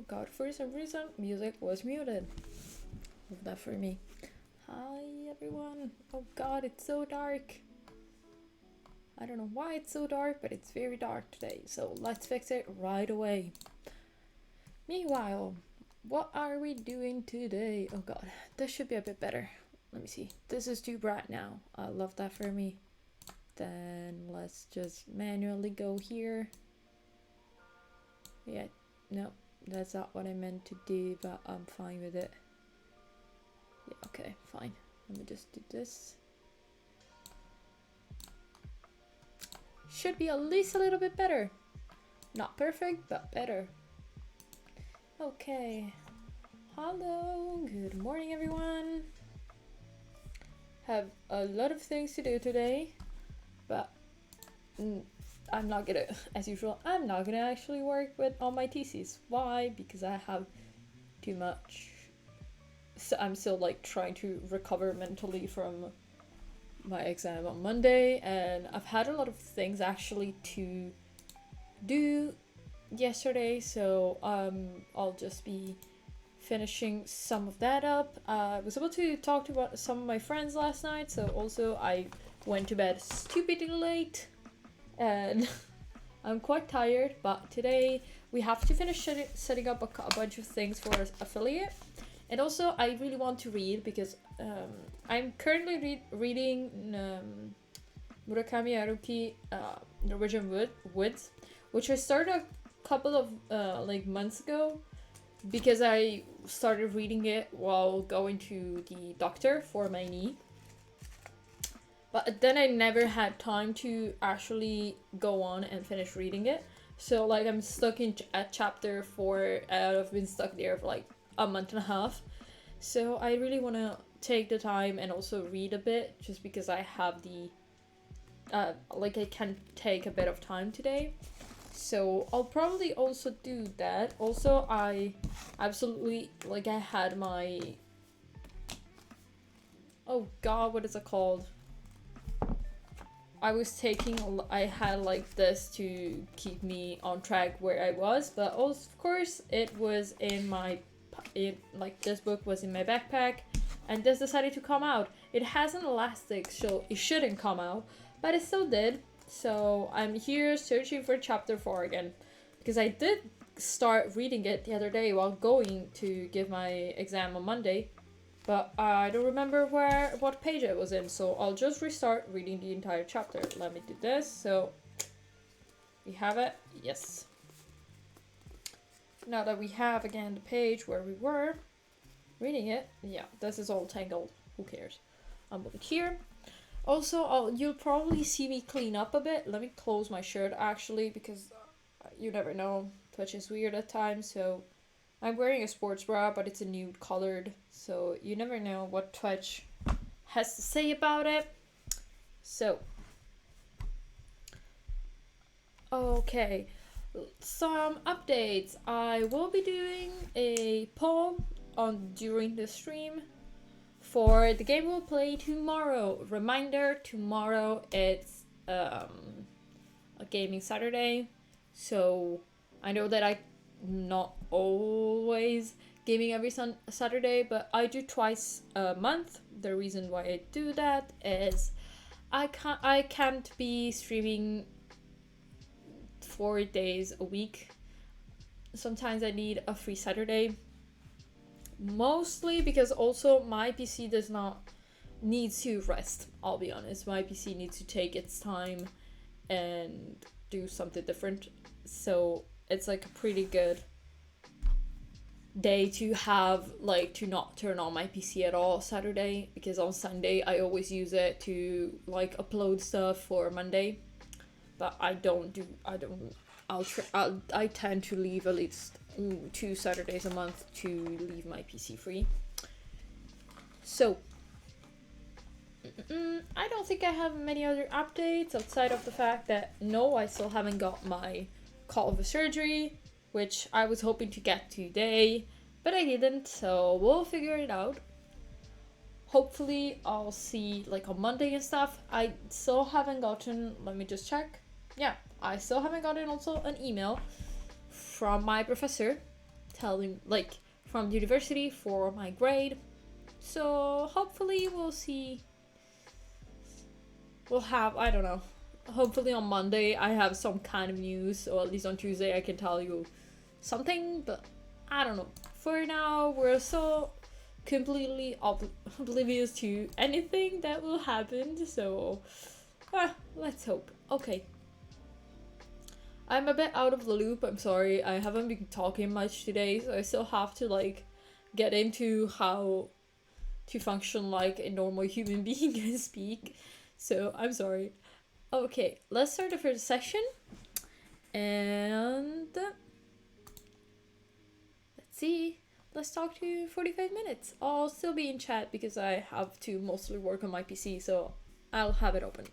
god, for some reason music was muted. Love that for me. Hi everyone. Oh god, it's so dark. I don't know why it's so dark, but it's very dark today, so let's fix it right away. Meanwhile, what are we doing today? Oh god, this should be a bit better. Let me see. This is too bright now. I love that for me. Then let's just manually go here. Yeah, no, that's not what I meant to do, but I'm fine with it. Yeah, okay, fine. Let me just do this. Should be at least a little bit better. Not perfect, but better. Okay. Hello, good morning everyone. Have a lot of things to do today, but I'm not gonna, as usual, I'm not gonna actually work with all my theses. Why? Because I have too much. So I'm still like trying to recover mentally from my exam on Monday, and I've had a lot of things actually to do yesterday, so I'll just be finishing some of that up. I was able to talk to some of my friends last night, so also I went to bed stupidly late and I'm quite tired, but today we have to finish setting up a bunch of things for affiliate. And also I really want to read because I'm currently reading Murakami Haruki, Norwegian Woods, which I started a couple of like months ago because I started reading it while going to the doctor for my knee. But then I never had time to actually go on and finish reading it. So like I'm stuck in at chapter 4. I've been stuck there for like a month and a half. So I really want to take the time and also read a bit, just because I have the like I can take a bit of time today. So I'll probably also do that. Also, I absolutely, like, I had my, oh god, what is it called? I had like this to keep me on track where I was, but also, of course, it was in my, like this book was in my backpack, and this decided to come out. It has an elastic, so it shouldn't come out, but it still did. So I'm here searching for chapter 4 again, because I did start reading it the other day while going to give my exam on Monday, but I don't remember what page it was in, so I'll just restart reading the entire chapter. Let me do this. So we have it. Yes. Now that we have again the page where we were reading it, yeah, this is all tangled. Who cares? I'm over here. Also, you'll probably see me clean up a bit. Let me close my shirt actually, because you never know. Twitch is weird at times, so I'm wearing a sports bra, but it's a nude colored, so you never know what Twitch has to say about it. So, okay, some updates. I will be doing a poll during the stream for the game we'll play tomorrow. Reminder, tomorrow it's a gaming Saturday, so I know that I'm not always gaming every Saturday, but I do twice a month. The reason why I do that is I can't be streaming 4 days a week. Sometimes I need a free Saturday. Mostly because also my PC does not need to rest, I'll be honest. My PC needs to take its time and do something different. So it's like a pretty good day to have, like, to not turn on my PC at all Saturday, because on Sunday I always use it to like upload stuff for Monday. But I tend to leave at least 2 Saturdays a month to leave my PC free. So I don't think I have many other updates outside of the fact that no, I still haven't got my call of the surgery, which I was hoping to get today, but I didn't, so we'll figure it out. Hopefully I'll see like on Monday and stuff. I still haven't gotten, let me just check. Yeah, I still haven't gotten also an email from my professor telling like from the university for my grade. So hopefully we'll see. We'll have, I don't know. Hopefully on Monday I have some kind of news, or at least on Tuesday I can tell you something, but I don't know. For now, we're so completely oblivious to anything that will happen, so let's hope. Okay. I'm a bit out of the loop, I'm sorry. I haven't been talking much today, so I still have to like get into how to function like a normal human being and speak. So I'm sorry. Okay, let's start the first session. And let's see. Let's talk to 45 minutes. I'll still be in chat because I have to mostly work on my PC, so I'll have it open.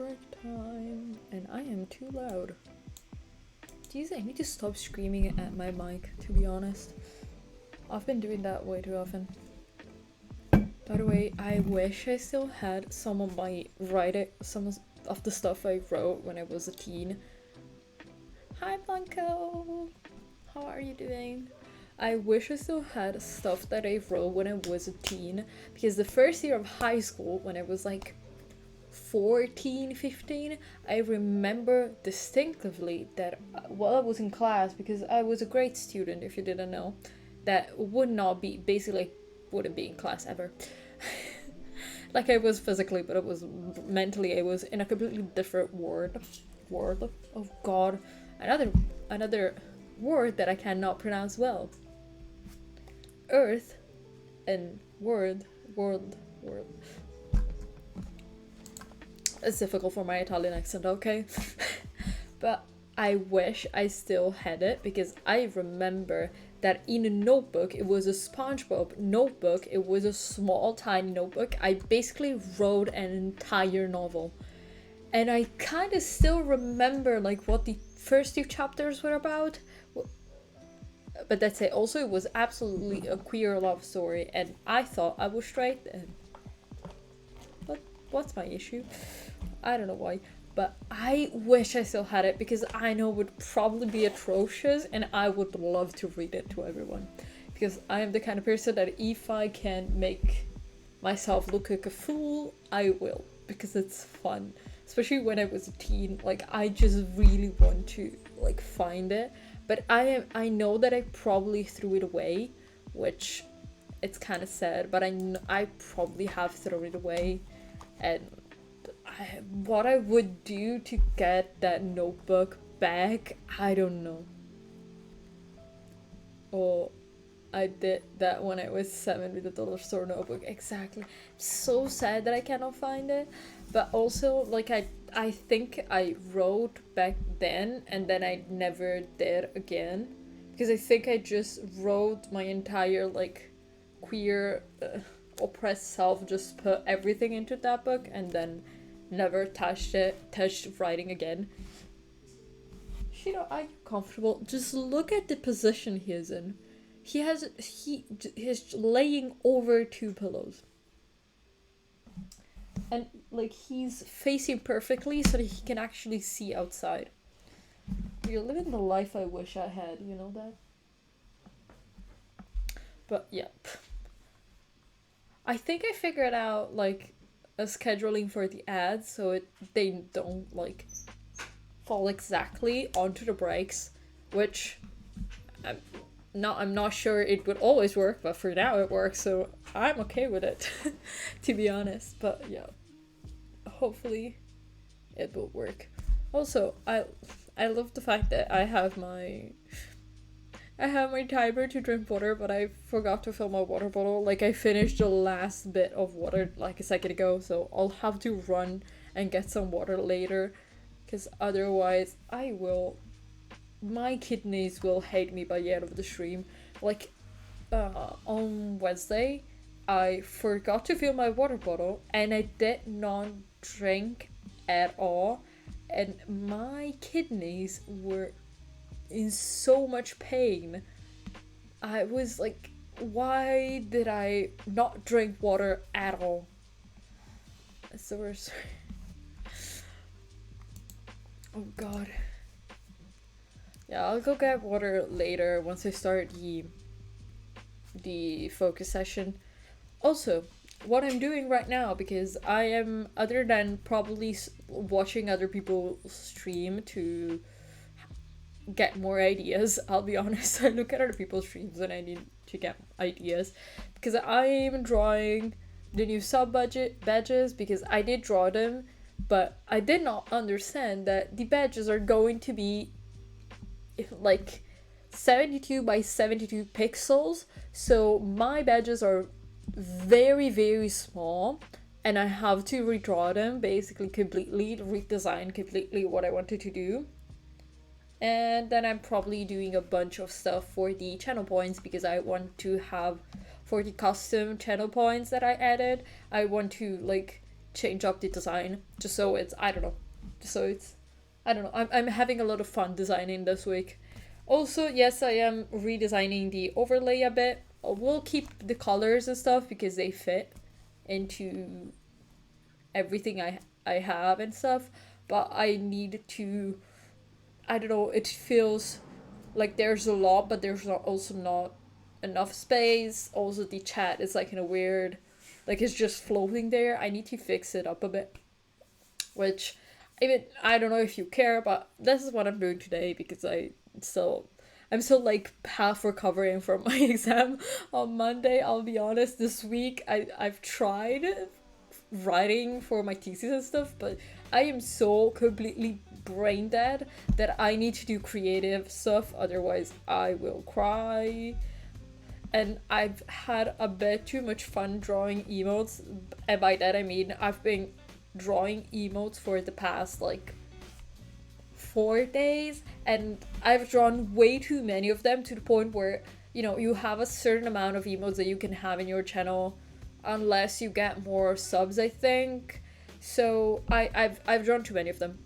correct time. And I am too loud. Jeez, I need to stop screaming at my mic, to be honest. I've been doing that way too often. By the way, I wish I still had some of my writing, some of the stuff I wrote when I was a teen. Hi Blanco! How are you doing? I wish I still had stuff that I wrote when I was a teen, because the first year of high school, when I was like 14, 15, I remember distinctively that while I was in class, because I was a great student, if you didn't know, that would not be, basically wouldn't be in class ever. Like I was physically, but it was mentally, I was in a completely different world. Oh god. Another word that I cannot pronounce well. Earth and world. It's difficult for my Italian accent, okay? But I wish I still had it, because I remember that in a notebook, it was a SpongeBob notebook, it was a small tiny notebook, I basically wrote an entire novel. And I kind of still remember like what the first two chapters were about. But that's it. Also, it was absolutely a queer love story, and I thought I was straight. And what's my issue? I don't know why. But I wish I still had it, because I know it would probably be atrocious, and I would love to read it to everyone. Because I am the kind of person that if I can make myself look like a fool, I will. Because it's fun. Especially when I was a teen, like I just really want to like find it. But I know that I probably threw it away, which it's kind of sad, but I probably have thrown it away. And what I would do to get that notebook back, I don't know. Oh, I did that when I was 7 with the dollar store notebook. Exactly. So sad that I cannot find it. But also, like, I think I wrote back then, and then I never did again. Because I think I just wrote my entire, like, queer, oppressed self, just put everything into that book, and then never touched writing again. Shiro, are you comfortable? Just look at the position he is in. He's laying over 2 pillows. And like he's facing perfectly so that he can actually see outside. You're living the life I wish I had, you know that? But yeah. I think I figured out like a scheduling for the ads so they don't like fall exactly onto the breaks, which I'm not sure it would always work, but for now it works, so I'm okay with it, to be honest. But yeah, hopefully it will work. Also, I love the fact that I have my timer to drink water, but I forgot to fill my water bottle. Like I finished the last bit of water like a second ago, so I'll have to run and get some water later, because otherwise my kidneys will hate me by the end of the stream. Like, on Wednesday, I forgot to fill my water bottle, and I did not drink at all, and my kidneys were in so much pain. I was like, why did I not drink water at all? It's the worst. Oh god. Yeah, I'll go get water later once I start the focus session. Also, what I'm doing right now, because I am, other than probably watching other people stream to get more ideas, I'll be honest, I look at other people's streams and I need to get ideas, because I'm drawing the new sub badges, because I did draw them, but I did not understand that the badges are going to be like 72 by 72 pixels, so my badges are very very small, and I have to redraw them basically completely, redesign completely what I wanted to do. And then I'm probably doing a bunch of stuff for the channel points, because I want to have, for the custom channel points that I added, I want to like change up the design just so it's, I don't know, just so it's, I don't know, I'm having a lot of fun designing this week. Also, yes, I am redesigning the overlay a bit. We'll keep the colors and stuff because they fit into everything I have and stuff, but I need to, I don't know, it feels like there's a lot, but there's also not enough space. Also, the chat is like in a weird, like it's just floating there. I need to fix it up a bit, which even I don't know if you care, but this is what I'm doing today because I'm still like half recovering from my exam on Monday. I'll be honest, this week I've tried writing for my thesis and stuff, but I am so completely brain dead that I need to do creative stuff, otherwise I will cry. And I've had a bit too much fun drawing emotes, and by that I mean I've been drawing emotes for the past like 4 days, and I've drawn way too many of them to the point where, you know, you have a certain amount of emotes that you can have in your channel unless you get more subs, I think. So I've drawn too many of them.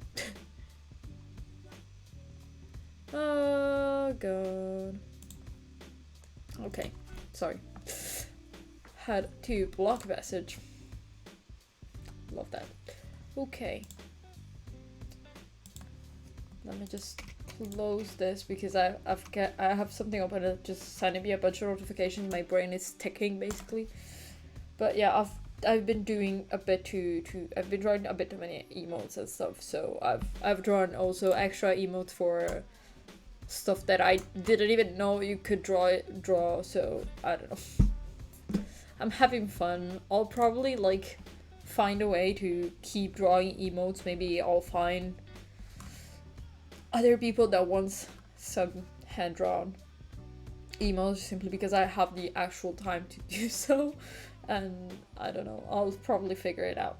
Oh god. Okay, sorry. Had to block message. Love that. Okay. Let me just close this because I have something open that just sending me a bunch of notifications. My brain is ticking basically. But yeah, I've been doing a bit I've been drawing a bit too many emotes and stuff. So I've drawn also extra emotes for stuff that I didn't even know you could draw. So I don't know. I'm having fun. I'll probably like find a way to keep drawing emotes. Maybe I'll find other people that wants some hand-drawn emotes simply because I have the actual time to do so, and I don't know, I'll probably figure it out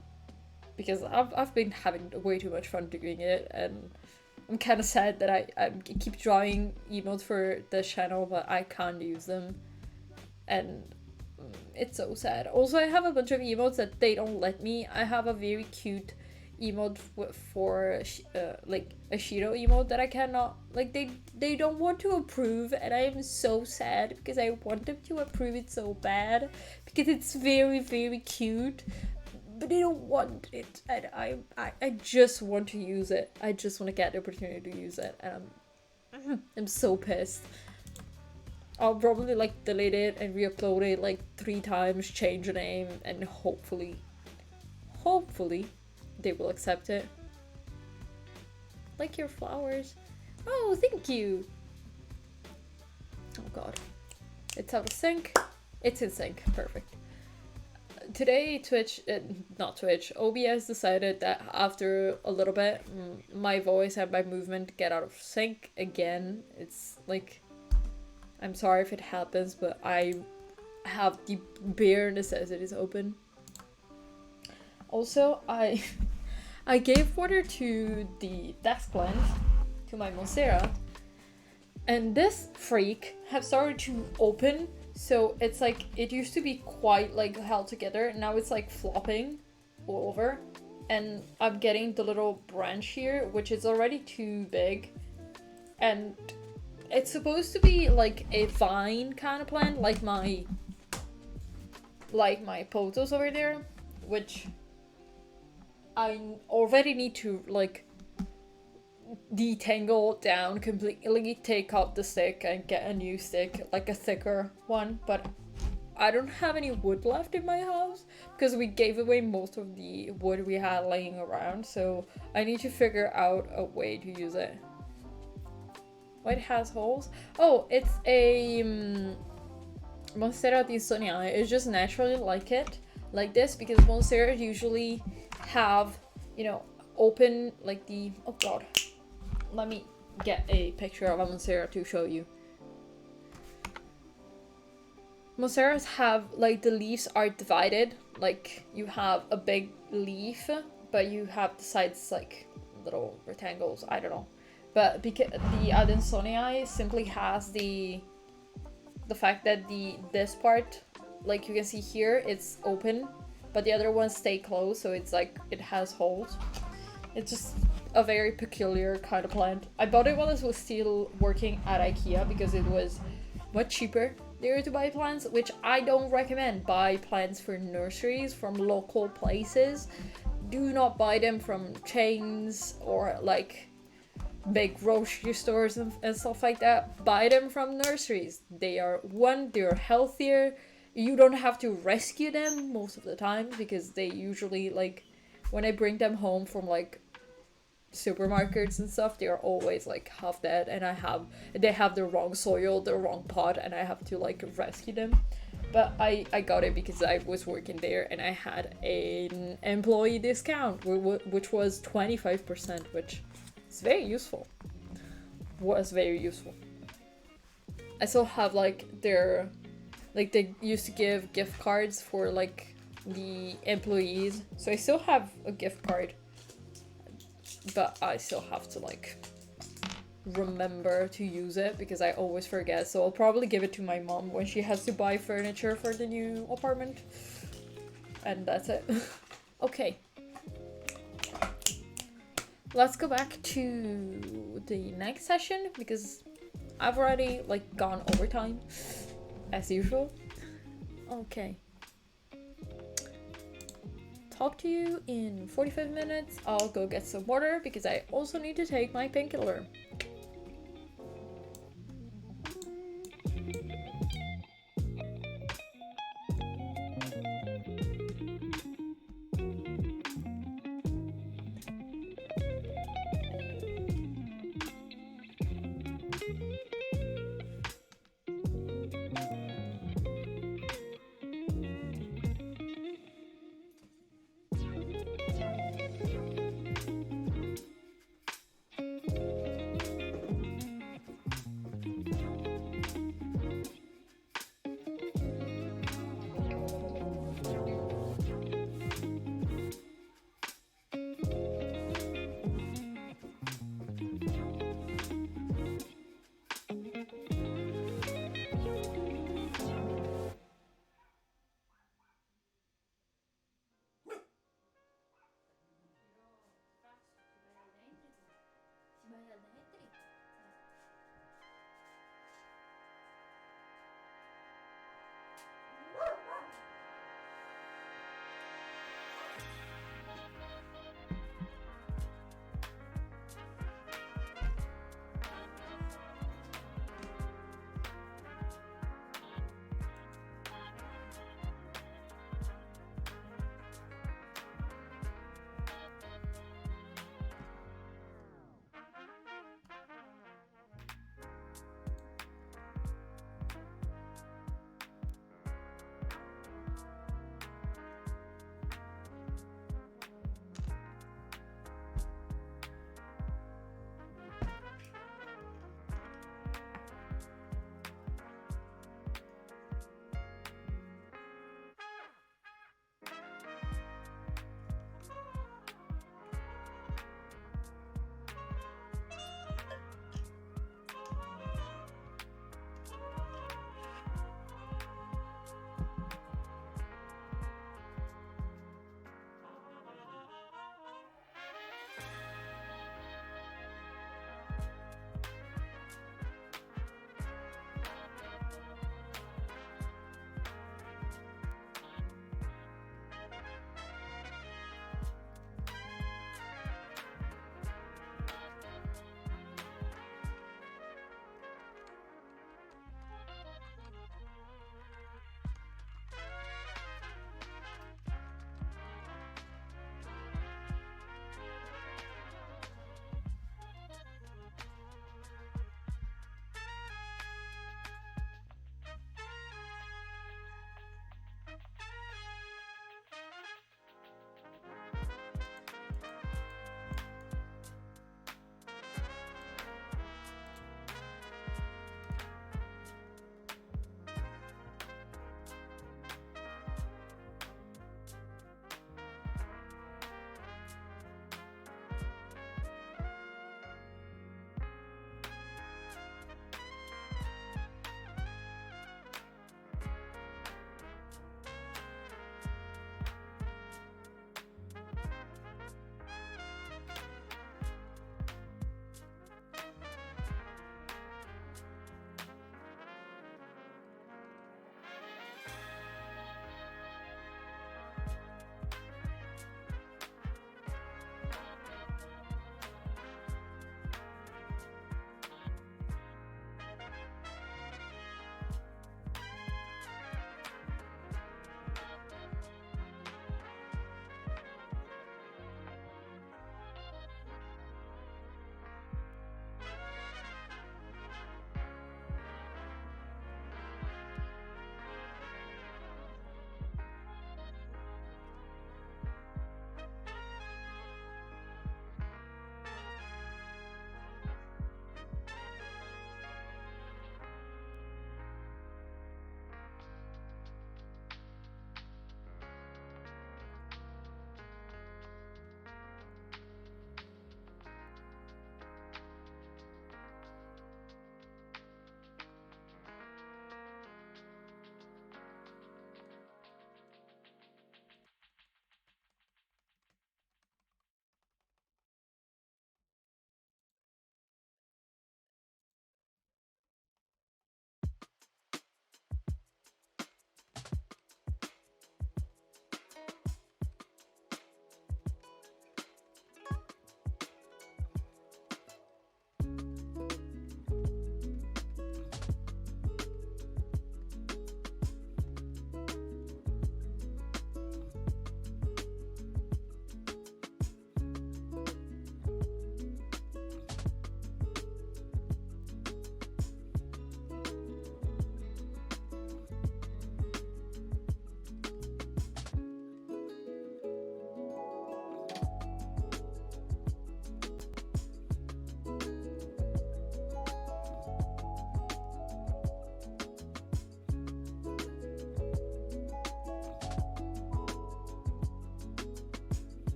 because I've been having way too much fun doing it, and I'm kind of sad that I keep drawing emotes for the channel but I can't use them, and it's so sad. Also, I have a bunch of emotes that they don't let me. I have a very cute emote for like a Shiro emote that I cannot, like they don't want to approve, and I am so sad because I want them to approve it so bad because it's very, very cute, but they don't want it, and I just want to use it. I just want to get the opportunity to use it, and I'm so pissed. I'll probably like delete it and re-upload it like 3 times, change the name, and hopefully they will accept it. Like your flowers. Oh, thank you. Oh god. It's out of sync. It's in sync. Perfect. Today OBS decided that after a little bit, my voice and my movement get out of sync again. It's like, I'm sorry if it happens, but I have the bare necessities open. Also, I gave water to the desk plant, to my Monstera, and this freak have started to open, so it's like, it used to be quite like held together, and now it's like flopping all over, and I'm getting the little branch here, which is already too big, and it's supposed to be like a vine kind of plant, like my potos over there, which I already need to like detangle down completely, take out the stick and get a new stick, like a thicker one, but I don't have any wood left in my house because we gave away most of the wood we had laying around, so I need to figure out a way to use it. Why it has holes? Oh, it's a Monstera di Soniai. It's just naturally like this because Monstera usually have, you know, open like the, oh god, let me get a picture of a Monstera to show you. Monsteras have like the leaves are divided, like you have a big leaf but you have the sides like little rectangles, I don't know, but because the Adansonii simply has the fact that this part, like you can see here, it's open, but the other ones stay closed, so it's like it has holes. It's just a very peculiar kind of plant. I bought it while I was still working at IKEA because it was much cheaper there to buy plants, which I don't recommend. Buy plants for nurseries from local places. Do not buy them from chains or like big grocery stores and stuff like that. Buy them from nurseries. They're healthier. You don't have to rescue them most of the time because they usually, like, when I bring them home from like supermarkets and stuff, they are always like half dead, and they have the wrong soil, the wrong pot, and I have to like rescue them. But I got it because I was working there and I had an employee discount, which was 25%, which is very useful. Was very useful. I still have like they used to give gift cards for like the employees, so I still have a gift card, but I still have to like remember to use it because I always forget. So I'll probably give it to my mom when she has to buy furniture for the new apartment, and that's it. Okay, let's go back to the next session because I've already like gone overtime as usual. Okay, talk to you in 45 minutes. I'll go get some water because I also need to take my painkiller.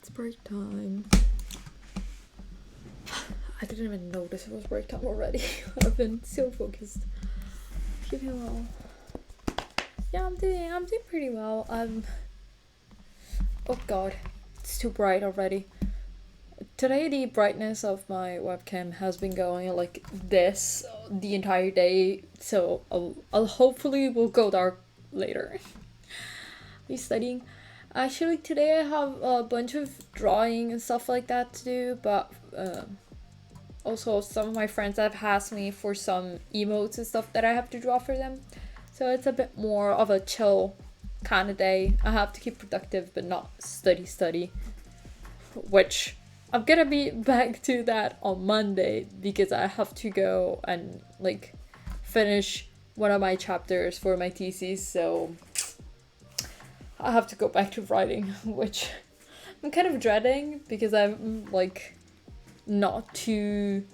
It's break time. I didn't even notice it was break time already. I've been so focused. Keeping well. Yeah, I'm doing pretty well. Oh god, it's too bright already. Today the brightness of my webcam has been going like this the entire day, so I'll hopefully will go dark later. Be studying. Actually, today I have a bunch of drawing and stuff like that to do, but also some of my friends have asked me for some emotes and stuff that I have to draw for them. So it's a bit more of a chill kind of day. I have to keep productive but not study, which I'm gonna be back to that on Monday because I have to go and like finish one of my chapters for my thesis, so I have to go back to writing, which I'm kind of dreading because I'm like not too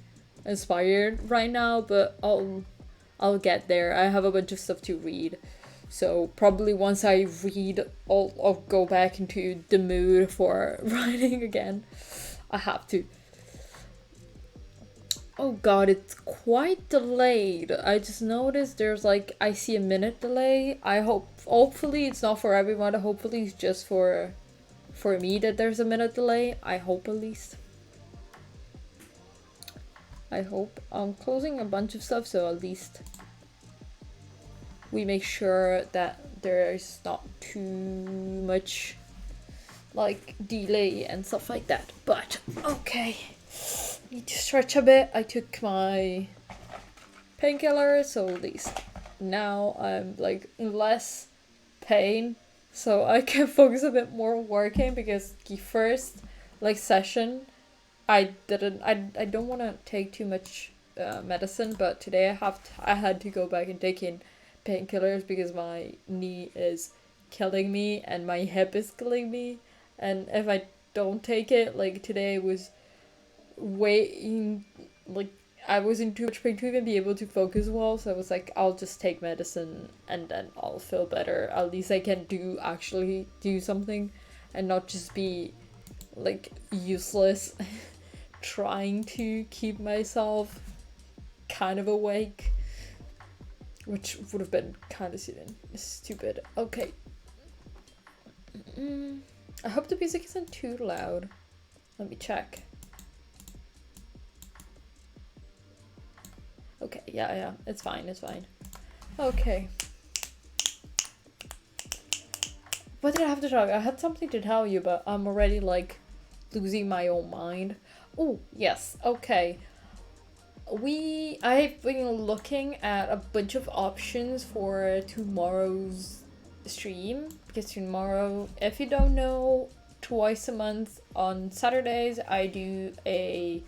inspired right now, but I'll get there. I have a bunch of stuff to read, so probably once I read I'll go back into the mood for writing again. I have to. Oh god, it's quite delayed. I just noticed there's like, I see a minute delay. Hopefully it's not for everyone. Hopefully it's just for me that there's a minute delay. I hope at least. I hope. I'm closing a bunch of stuff, so at least we make sure that there's not too much like delay and stuff like that. But okay, need to stretch a bit. I took my painkiller, so at least now I'm like in less pain, so I can focus a bit more on working, because the first like session I don't want to take too much medicine, but today I had to go back and take in painkillers because my knee is killing me and my hip is killing me, and if I don't take it, like today was way like I was in too much pain to even be able to focus well, so I was like, I'll just take medicine and then I'll feel better. At least I can actually do something and not just be like useless trying to keep myself kind of awake, which would have been kind of stupid. Okay. I hope the music isn't too loud. Let me check. Okay, yeah, it's fine. Okay. What did I have to tell you? I had something to tell you, but I'm already like losing my own mind. Oh, yes, okay. I've been looking at a bunch of options for tomorrow's stream, because tomorrow, if you don't know, twice a month on Saturdays I do a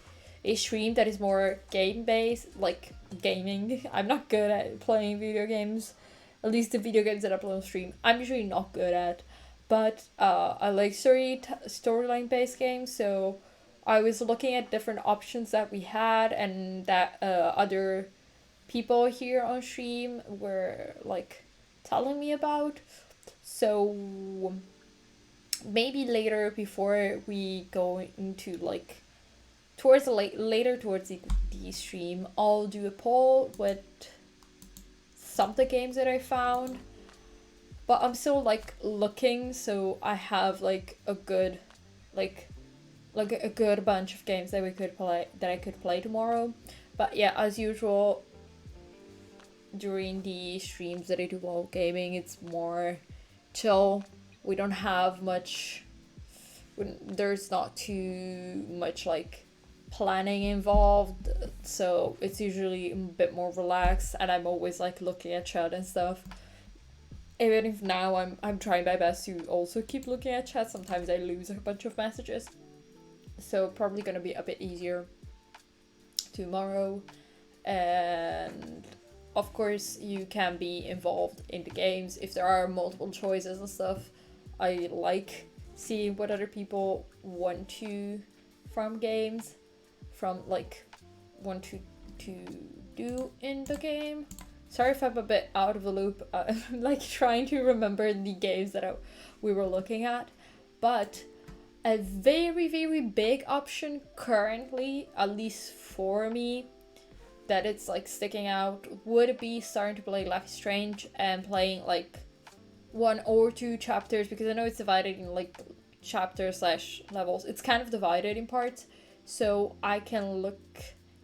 stream that is more game based, like gaming. I'm not good at playing video games, at least the video games that I play on stream I'm usually not good at, but I like storyline based games, so I was looking at different options that we had and that other people here on stream were like telling me about. So maybe later, before we go into like towards the stream, I'll do a poll with some of the games that I found. But I'm still like looking, so I have like a good a good bunch of games that I could play tomorrow. But yeah, as usual, during the streams that I do while gaming, it's more chill. We don't have much, there's not too much like planning involved, so it's usually a bit more relaxed, and I'm always like looking at chat and stuff. Even if now I'm trying my best to also keep looking at chat, sometimes I lose a bunch of messages. So probably gonna be a bit easier tomorrow. And of course you can be involved in the games if there are multiple choices and stuff. I like seeing what other people want to want to do in the game. Sorry if I'm a bit out of the loop. I'm like trying to remember the games that we were looking at, but A very, very big option currently, at least for me, that it's like sticking out would be starting to play Life is Strange and playing like 1 or 2 chapters, because I know it's divided in like chapters slash levels. It's kind of divided in parts, so I can look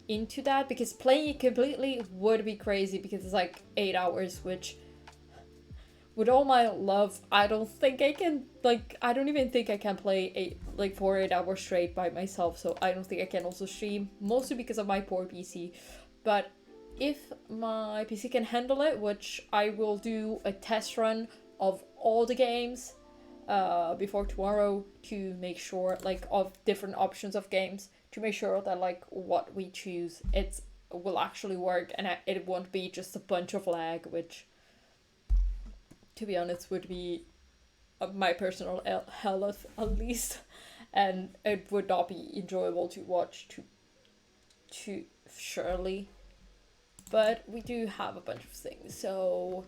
into that, because playing it completely would be crazy, because it's like 8 hours, which with all my love, I don't think I can, like, I don't even think I can play for 8 hours straight by myself, so I don't think I can also stream, mostly because of my poor PC. But if my PC can handle it, which I will do a test run of all the games before tomorrow to make sure, like, of different options of games, to make sure that, like, what we choose, it will actually work, and it won't be just a bunch of lag, which, to be honest, would be my personal hell at least, and it would not be enjoyable to watch to surely. But we do have a bunch of things, so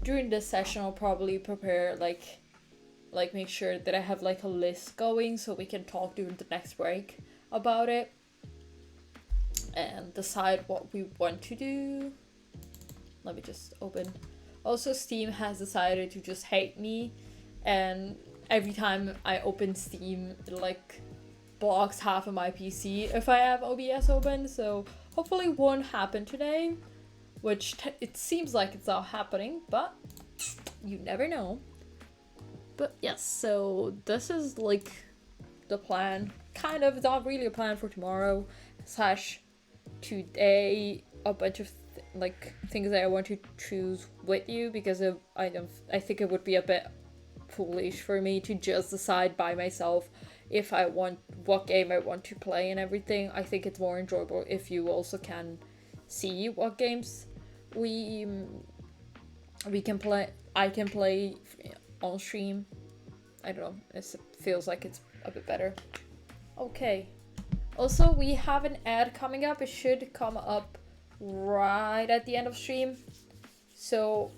during this session I'll probably prepare like make sure that I have like a list going, so we can talk during the next break about it and decide what we want to do. Let me just open. Also, Steam has decided to just hate me, and every time I open Steam, it like blocks half of my PC if I have OBS open, so hopefully it won't happen today, which it seems like it's not happening, but you never know. But yes, so this is like the plan, kind of, not really a plan for tomorrow / today, a bunch of things that I want to choose with you, because I think it would be a bit foolish for me to just decide by myself if I want what game I want to play and everything. I think it's more enjoyable if you also can see what games we can play. I can play on stream. I don't know. It feels like it's a bit better. Okay. Also, we have an ad coming up. It should come up right at the end of stream. So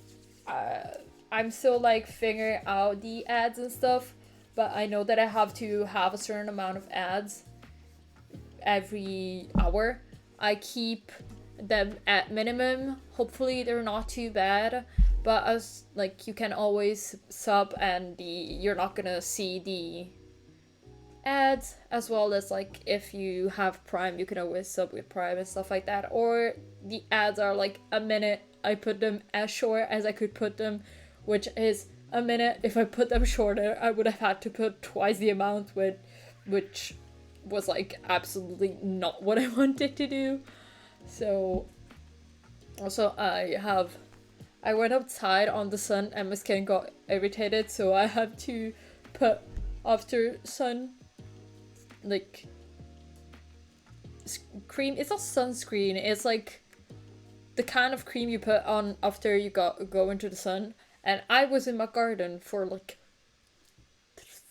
I'm still like figuring out the ads and stuff, but I know that I have to have a certain amount of ads every hour. I keep them at minimum. Hopefully they're not too bad, but as like you can always sub and you're not gonna see the ads, as well as like if you have Prime you can always sub with Prime and stuff like that, or the ads are like a minute. I put them as short as I could put them, which is a minute. If I put them shorter, I would have had to put twice the amount, which was like absolutely not what I wanted to do. So also I went outside on the sun and my skin got irritated, so I have to put after sun like cream. It's not sunscreen, it's like the kind of cream you put on after you go into the sun. And I was in my garden for like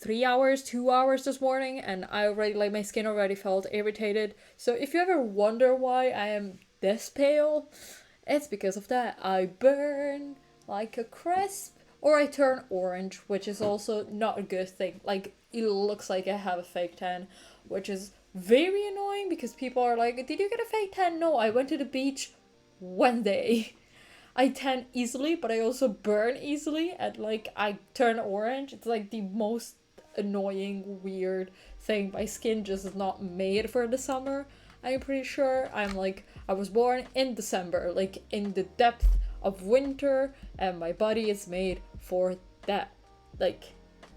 3 hours, 2 hours this morning, and I already, like, my skin already felt irritated. So if you ever wonder why I am this pale, it's because of that. I burn like a crisp, or I turn orange, which is also not a good thing. Like, it looks like I have a fake tan, which is very annoying, because people are like, did you get a fake tan? No, I went to the beach one day. I tan easily, but I also burn easily, and like I turn orange. It's like the most annoying, weird thing. My skin just is not made for the summer. I'm pretty sure. I was born in December, like in the depth of winter, and my body is made for that, like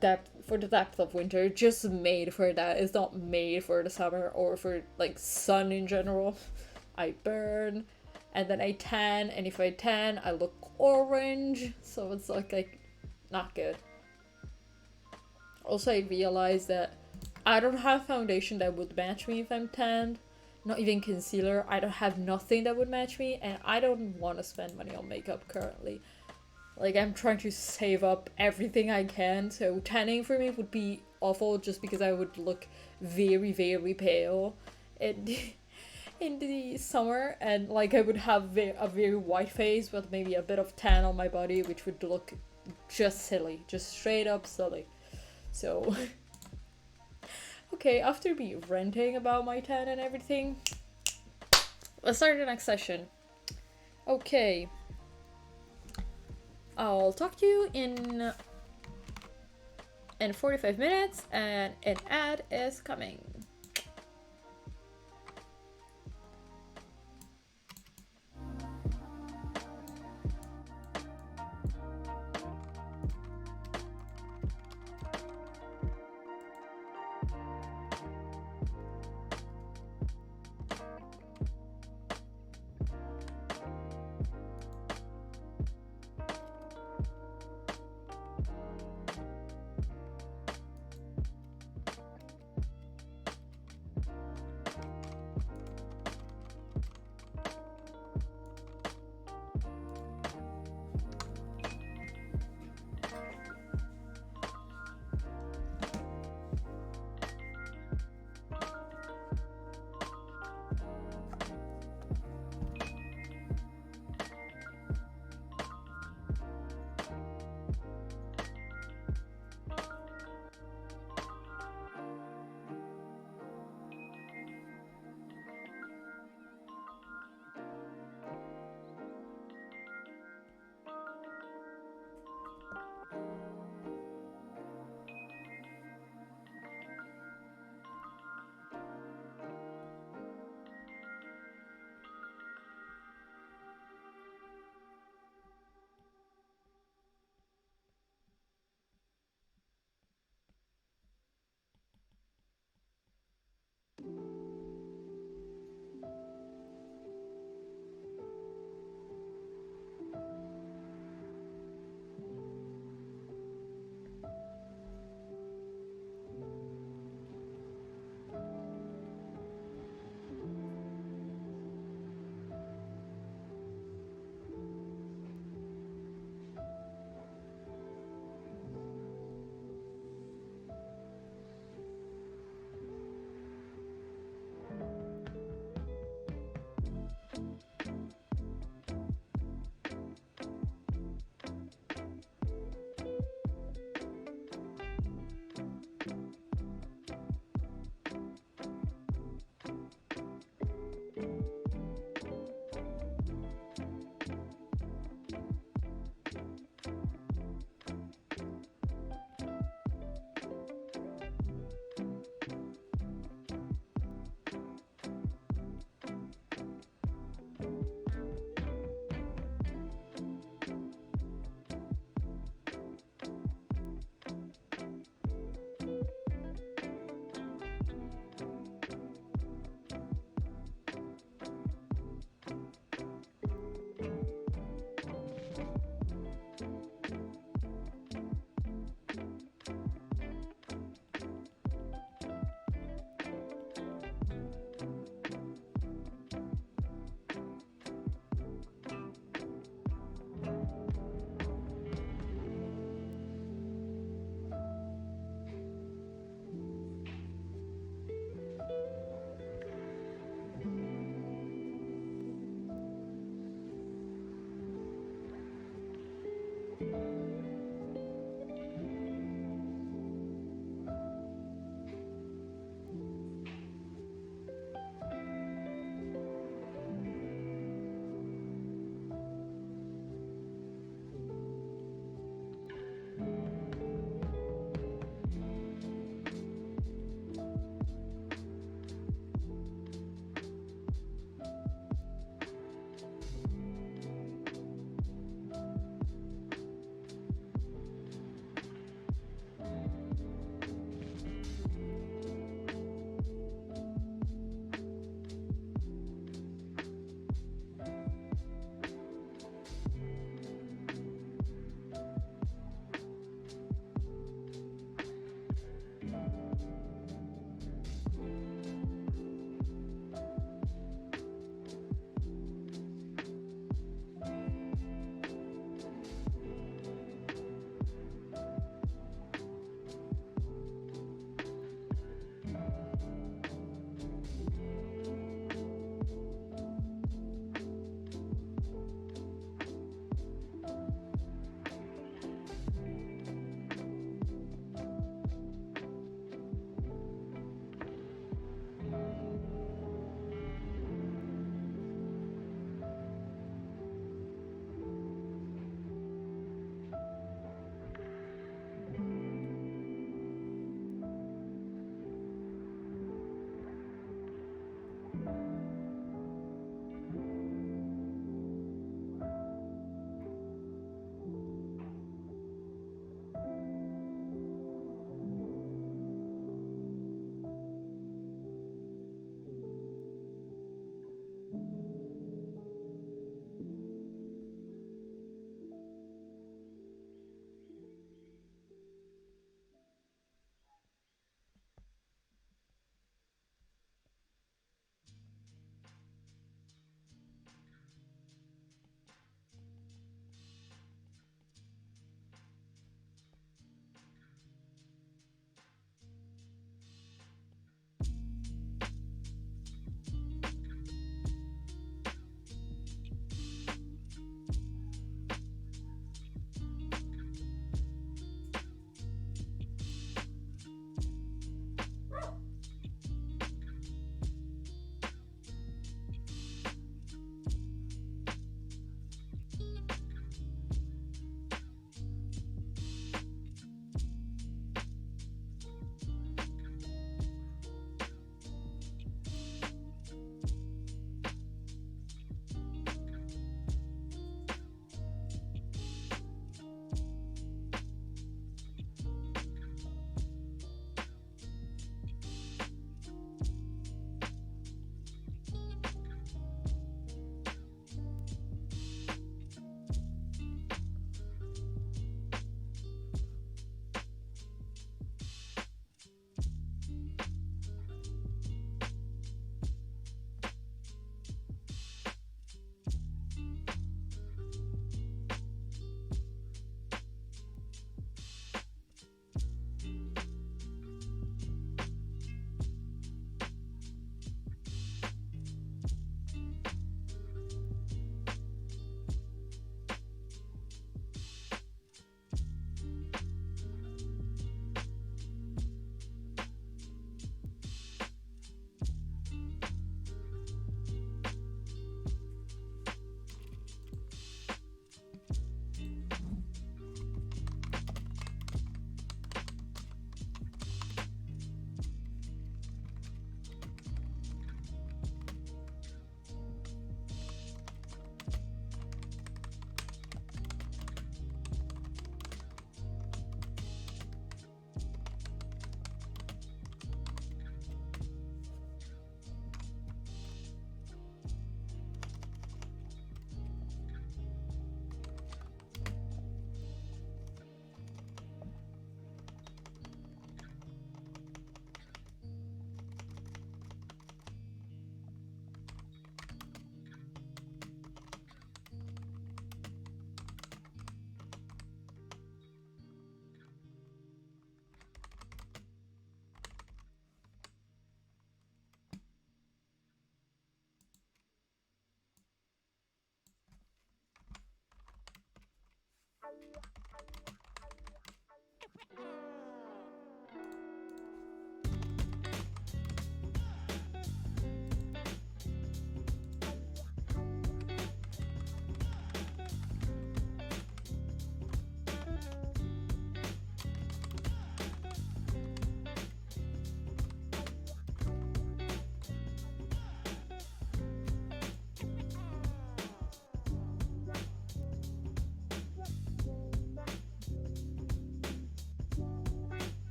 the depth of winter. Just made for that. It's not made for the summer or for like sun in general. I burn. And then I tan, and if I tan, I look orange, so it's like not good. Also, I realized that I don't have foundation that would match me if I'm tanned, not even concealer. I don't have nothing that would match me, and I don't want to spend money on makeup currently. Like, I'm trying to save up everything I can, so tanning for me would be awful, just because I would look very, very pale. In the summer, and like I would have a very white face with maybe a bit of tan on my body, which would look just silly, just straight up silly. So Okay, after me ranting about my tan and everything, let's start the next session. Okay. I'll talk to you in 45 minutes, and an ad is coming.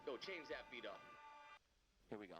Yo, change that beat up. Here we go.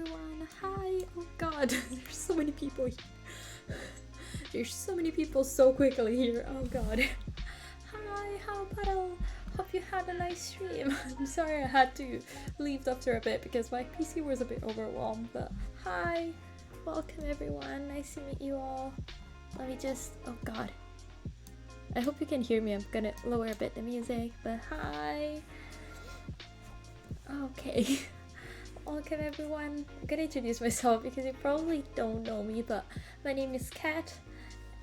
everyone. Hi. Oh god, there's so many people here. There's so many people so quickly here. Oh god. Hi, how Puddle? Hope you had a nice stream. I'm sorry I had to leave after a bit because my PC was a bit overwhelmed, but hi. Welcome everyone. Nice to meet you all. Let me just, oh god. I hope you can hear me. I'm gonna lower a bit the music, but hi. Okay. Welcome everyone. I'm gonna introduce myself because you probably don't know me, but my name is Kat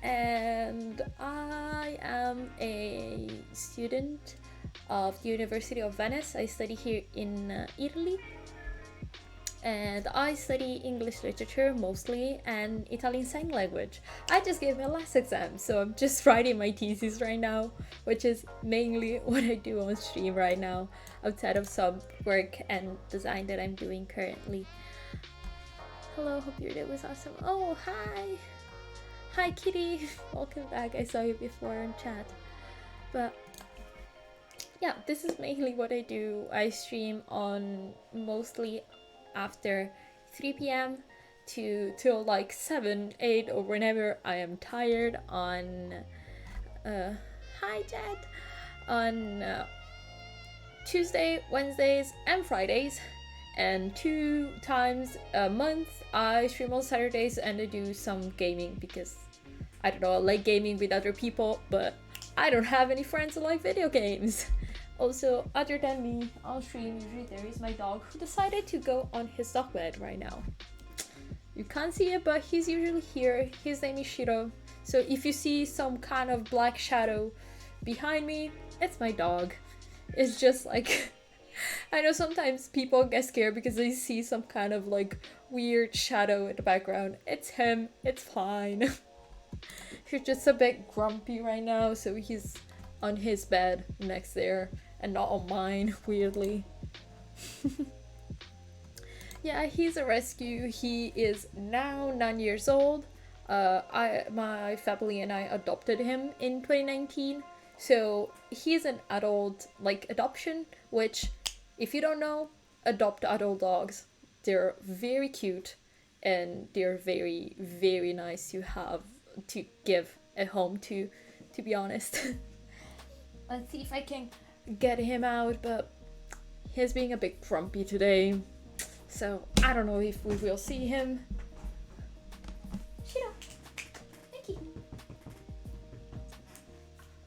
and I am a student of the University of Venice. I study here in Italy, and I study English literature mostly and Italian sign language. I just gave my last exam, so I'm just writing my thesis right now, which is mainly what I do on stream right now, outside of some work and design that I'm doing currently. Hello, hope your day was awesome. Oh, hi! Hi, Kitty! Welcome back. I saw you before in chat. But yeah, this is mainly what I do. I stream on mostly after 3 p.m. till like 7, 8 or whenever I am tired on hi Jed, on Tuesday, Wednesdays and Fridays, and 2 times a month I stream on Saturdays and I do some gaming because I don't know, I like gaming with other people, but I don't have any friends who like video games. Also, other than me on stream, usually there is my dog who decided to go on his dog bed right now. You can't see it, but he's usually here. His name is Shiro. So if you see some kind of black shadow behind me, it's my dog. It's just like, I know sometimes people get scared because they see some kind of like weird shadow in the background. It's him, it's fine. He's just a bit grumpy right now, so he's on his bed next there and not on mine, weirdly. Yeah, he's a rescue. He is now 9 years old. My family and I adopted him in 2019. So he's an adult, like adoption, which if you don't know, adopt adult dogs. They're very cute and they're very, very nice to have, to give a home to be honest. Let's see if I can get him out, but he's being a bit grumpy today. So I don't know if we will see him. Shiro, Mickey.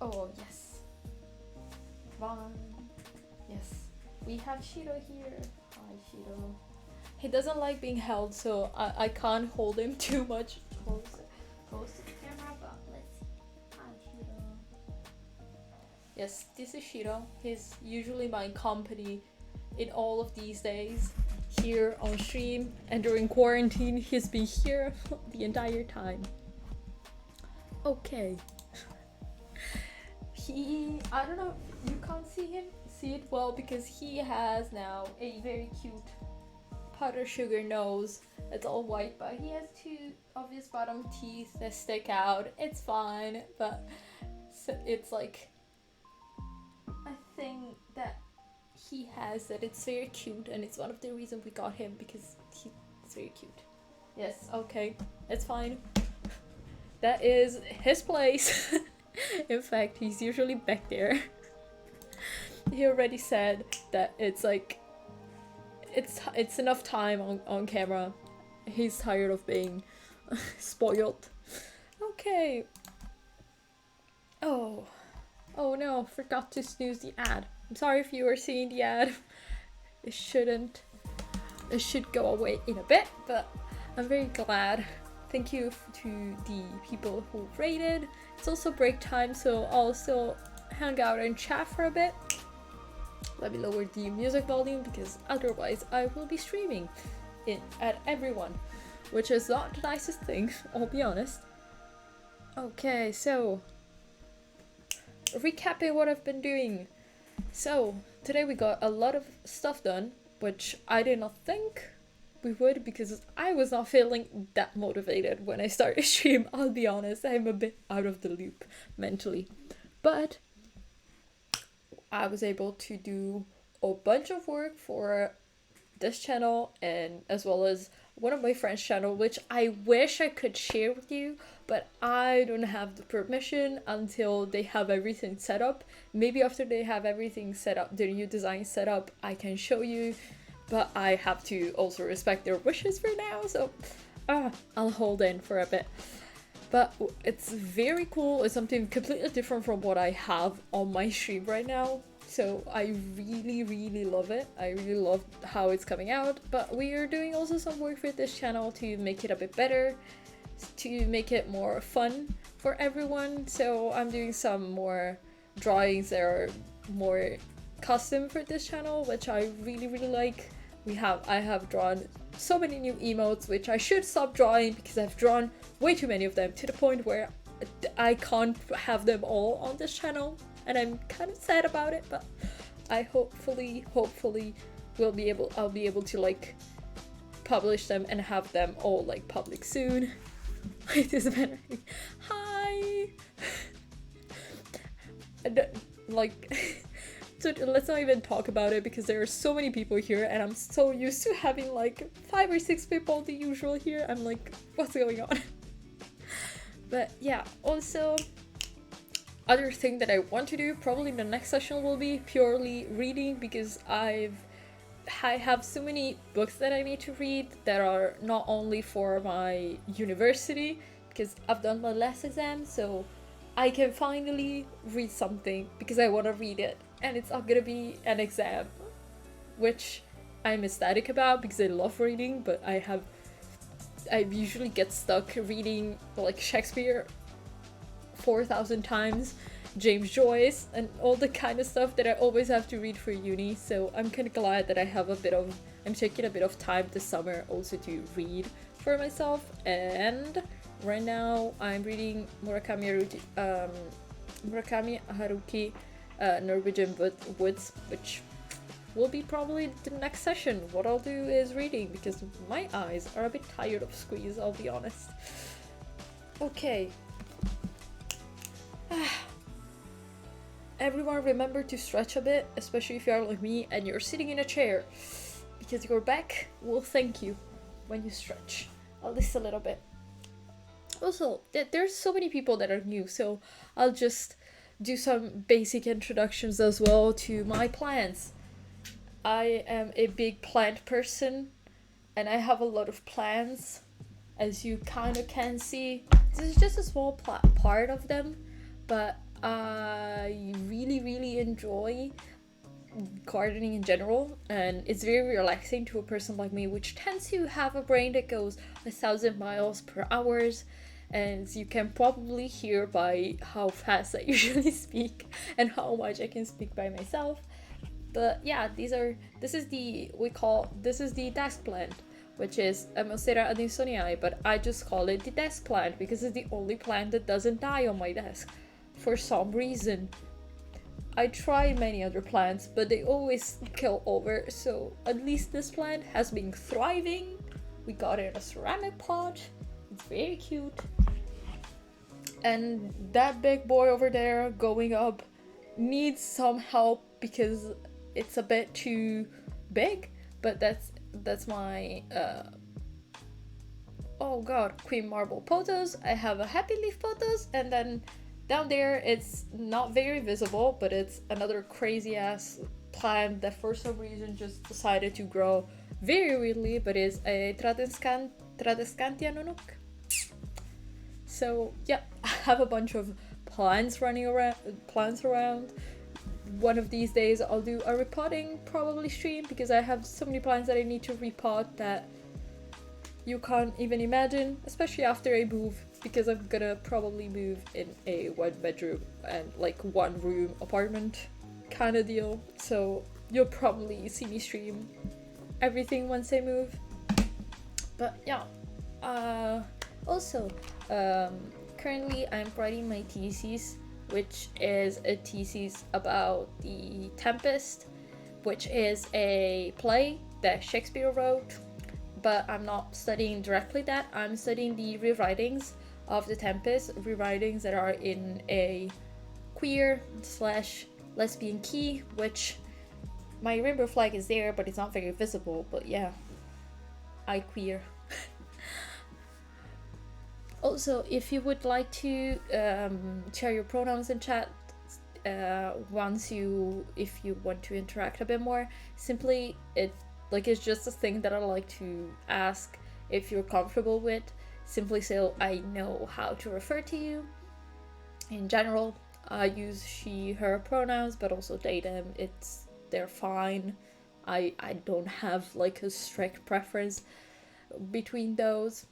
Oh yes. One. Yes. We have Shiro here. Hi Shiro. He doesn't like being held, so I can't hold him too much close to the camera, but let's see. Hi Shiro. Yes, this is Shiro. He's usually my company in all of these days here on stream, and during quarantine he's been here the entire time. Okay. I don't know, you can't see it well because he has now a very cute powder sugar nose. It's all white, but he has 2 obvious bottom teeth that stick out. It's fine, but it's like a thing that he has that it's very cute, and it's one of the reasons we got him because he's very cute. Yes, okay, it's fine. That is his place. In fact, he's usually back there. He already said that it's like it's enough time on camera. He's tired of being spoiled. Okay. Oh no, forgot to snooze the ad. I'm sorry if you were seeing the ad. It should go away in a bit, but I'm very glad. Thank you to the people who rated. It's also break time, so I'll still hang out and chat for a bit. Let me lower the music volume because otherwise I will be streaming at everyone, which is not the nicest thing, I'll be honest. Okay, so recapping what I've been doing. So today we got a lot of stuff done, which I did not think we would because I was not feeling that motivated when I started stream. I'll be honest, I'm a bit out of the loop mentally, but I was able to do a bunch of work for this channel, and as well as one of my friends' channel, which I wish I could share with you, but I don't have the permission until they have everything set up. Maybe after they have everything set up, the new design set up, I can show you, but I have to also respect their wishes for now, so I'll hold in for a bit. But it's very cool. It's something completely different from what I have on my stream right now. So I really love it. I really love how it's coming out. But we are doing also some work with this channel to make it a bit better, to make it more fun for everyone. So I'm doing some more drawings that are more custom for this channel, which I really like. I have drawn so many new emotes, which I should stop drawing because I've drawn way too many of them to the point where I can't have them all on this channel, and I'm kind of sad about it, but I hopefully I'll be able to like publish them and have them all like public soon. It is better. Hi. Like so let's not even talk about it because there are so many people here and I'm so used to having like 5 or 6 people the usual here. I'm like, what's going on? But yeah, also other thing that I want to do probably in the next session will be purely reading, because I have so many books that I need to read that are not only for my university, because I've done my last exam, so I can finally read something because I want to read it, and it's not gonna be an exam, which I'm ecstatic about because I love reading, but I usually get stuck reading like Shakespeare 4,000 times, James Joyce, and all the kind of stuff that I always have to read for uni. So I'm kind of glad that I'm taking a bit of time this summer also to read for myself. And right now I'm reading Murakami Haruki, Norwegian Woods, which will be probably the next session. What I'll do is reading because my eyes are a bit tired of squeeze, I'll be honest. Okay. Everyone remember to stretch a bit, especially if you are like me and you're sitting in a chair, because your back will thank you when you stretch at least a little bit. Also, there's so many people that are new, so I'll just do some basic introductions as well to my plants. I am a big plant person and I have a lot of plants, as you kind of can see. This is just a small part of them, but I really enjoy gardening in general, and it's very relaxing to a person like me, which tends to have a brain that goes 1,000 miles per hour, and you can probably hear by how fast I usually speak and how much I can speak by myself. But yeah, this is the desk plant, which is a Monstera adansonii, but I just call it the desk plant because it's the only plant that doesn't die on my desk for some reason. I tried many other plants, but they always kill over, so at least this plant has been thriving. We got it in a ceramic pot. It's very cute. And that big boy over there going up needs some help because it's a bit too big, but that's my oh god, Queen Marble pothos. I have a Happy Leaf pothos, and then down there it's not very visible, but it's another crazy ass plant that for some reason just decided to grow very weirdly, but is a Tradescantia nonuk. So yeah, I have a bunch of plants around. One of these days I'll do a repotting probably stream because I have so many plants that I need to repot that you can't even imagine, especially after I move, because I'm gonna probably move in a 1-bedroom and like 1-room apartment kind of deal. So you'll probably see me stream everything once I move. But yeah, also currently I'm writing my thesis, which is a thesis about The Tempest, which is a play that Shakespeare wrote, but I'm not studying directly that. I'm studying the rewritings of The Tempest, rewritings that are in a queer/lesbian key, which my rainbow flag is there, but it's not very visible. But yeah, I queer. Also, if you would like to share your pronouns in chat, if you want to interact a bit more, simply it's just a thing that I like to ask if you're comfortable with. Simply so I know how to refer to you. In general, I use she, her pronouns, but also they, them. They're fine. I don't have like a strict preference between those.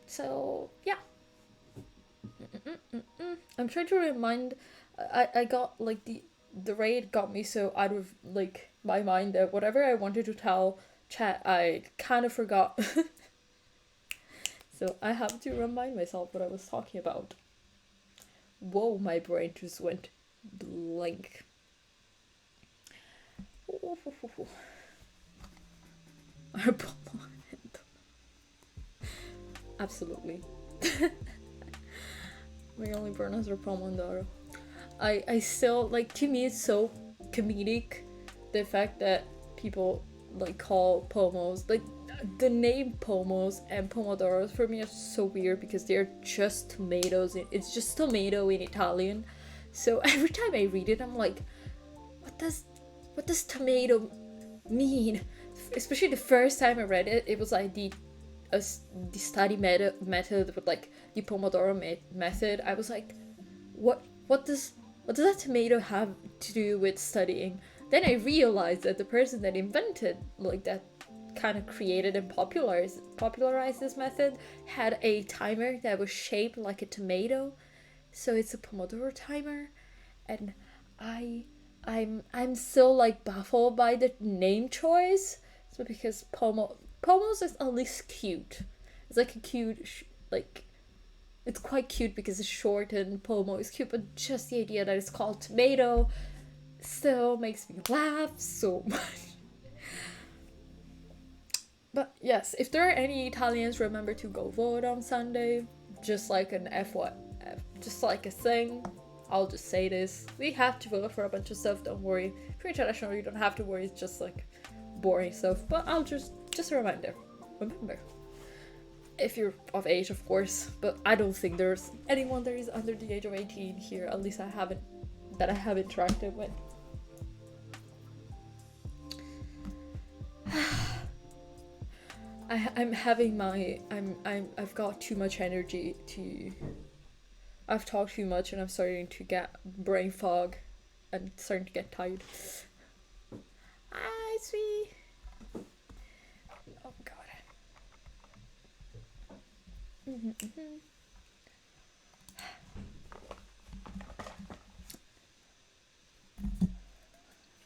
So yeah. I'm trying to remind. I got like the raid got me so out of like my mind that whatever I wanted to tell chat, I kind of forgot. So I have to remind myself what I was talking about. Whoa, my brain just went blank. Absolutely. My only pronouns are Pomodoro. I still, like, to me it's so comedic, the fact that people like call pomos, like the name pomos and pomodoros for me are so weird because they're just tomatoes. It's just tomato in Italian. So every time I read it, I'm like, what does tomato mean? Especially the first time I read it, it was like the study method with like the Pomodoro method. I was like, what does that tomato have to do with studying? Then I realized that the person that invented, like, that kind of created and popularized this method had a timer that was shaped like a tomato, so it's a Pomodoro timer. And I'm still like baffled by the name choice. So because pomos is at least cute. It's like a cute like. It's quite cute because it's short and pomo is cute, but just the idea that it's called tomato still makes me laugh so much. But yes, if there are any Italians, remember to go vote on Sunday. Just like just like a thing. I'll just say this. We have to vote for a bunch of stuff, don't worry. If you're international, you don't have to worry, it's just like boring stuff. But I'll just a reminder. Remember. If you're of age, of course, but I don't think there's anyone that is under the age of 18 here, at least I have interacted with. I've got too much energy I've talked too much and I'm starting to get brain fog and starting to get tired. Hi, sweet. Oh god.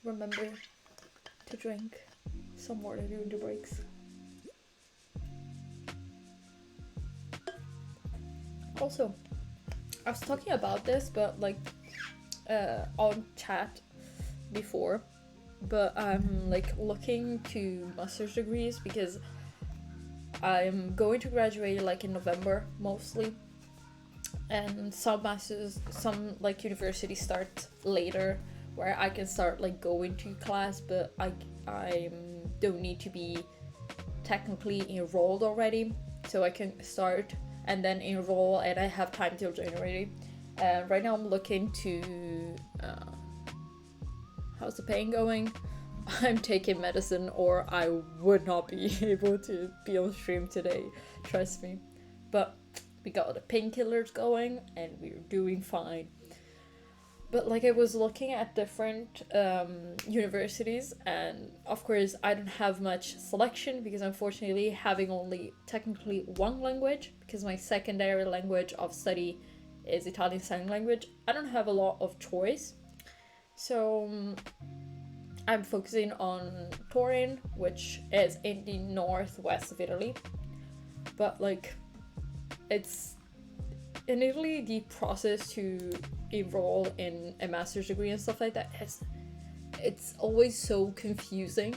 Remember to drink some water during the breaks. Also, I was talking about this, but like on chat before, but I'm like looking to master's degrees because I'm going to graduate like in November mostly, and some like universities start later where I can start like going to class, but I don't need to be technically enrolled already, so I can start and then enroll, and I have time till January. Right now I'm looking to how's the pain going? I'm taking medicine or I would not be able to be on stream today, trust me. But we got the painkillers going and we're doing fine. But like I was looking at different universities, and of course I don't have much selection because unfortunately having only technically one language, because my secondary language of study is Italian Sign Language, I don't have a lot of choice. So I'm focusing on Turin, which is in the northwest of Italy. But like, it's in Italy, the process to enroll in a master's degree and stuff like that it's always so confusing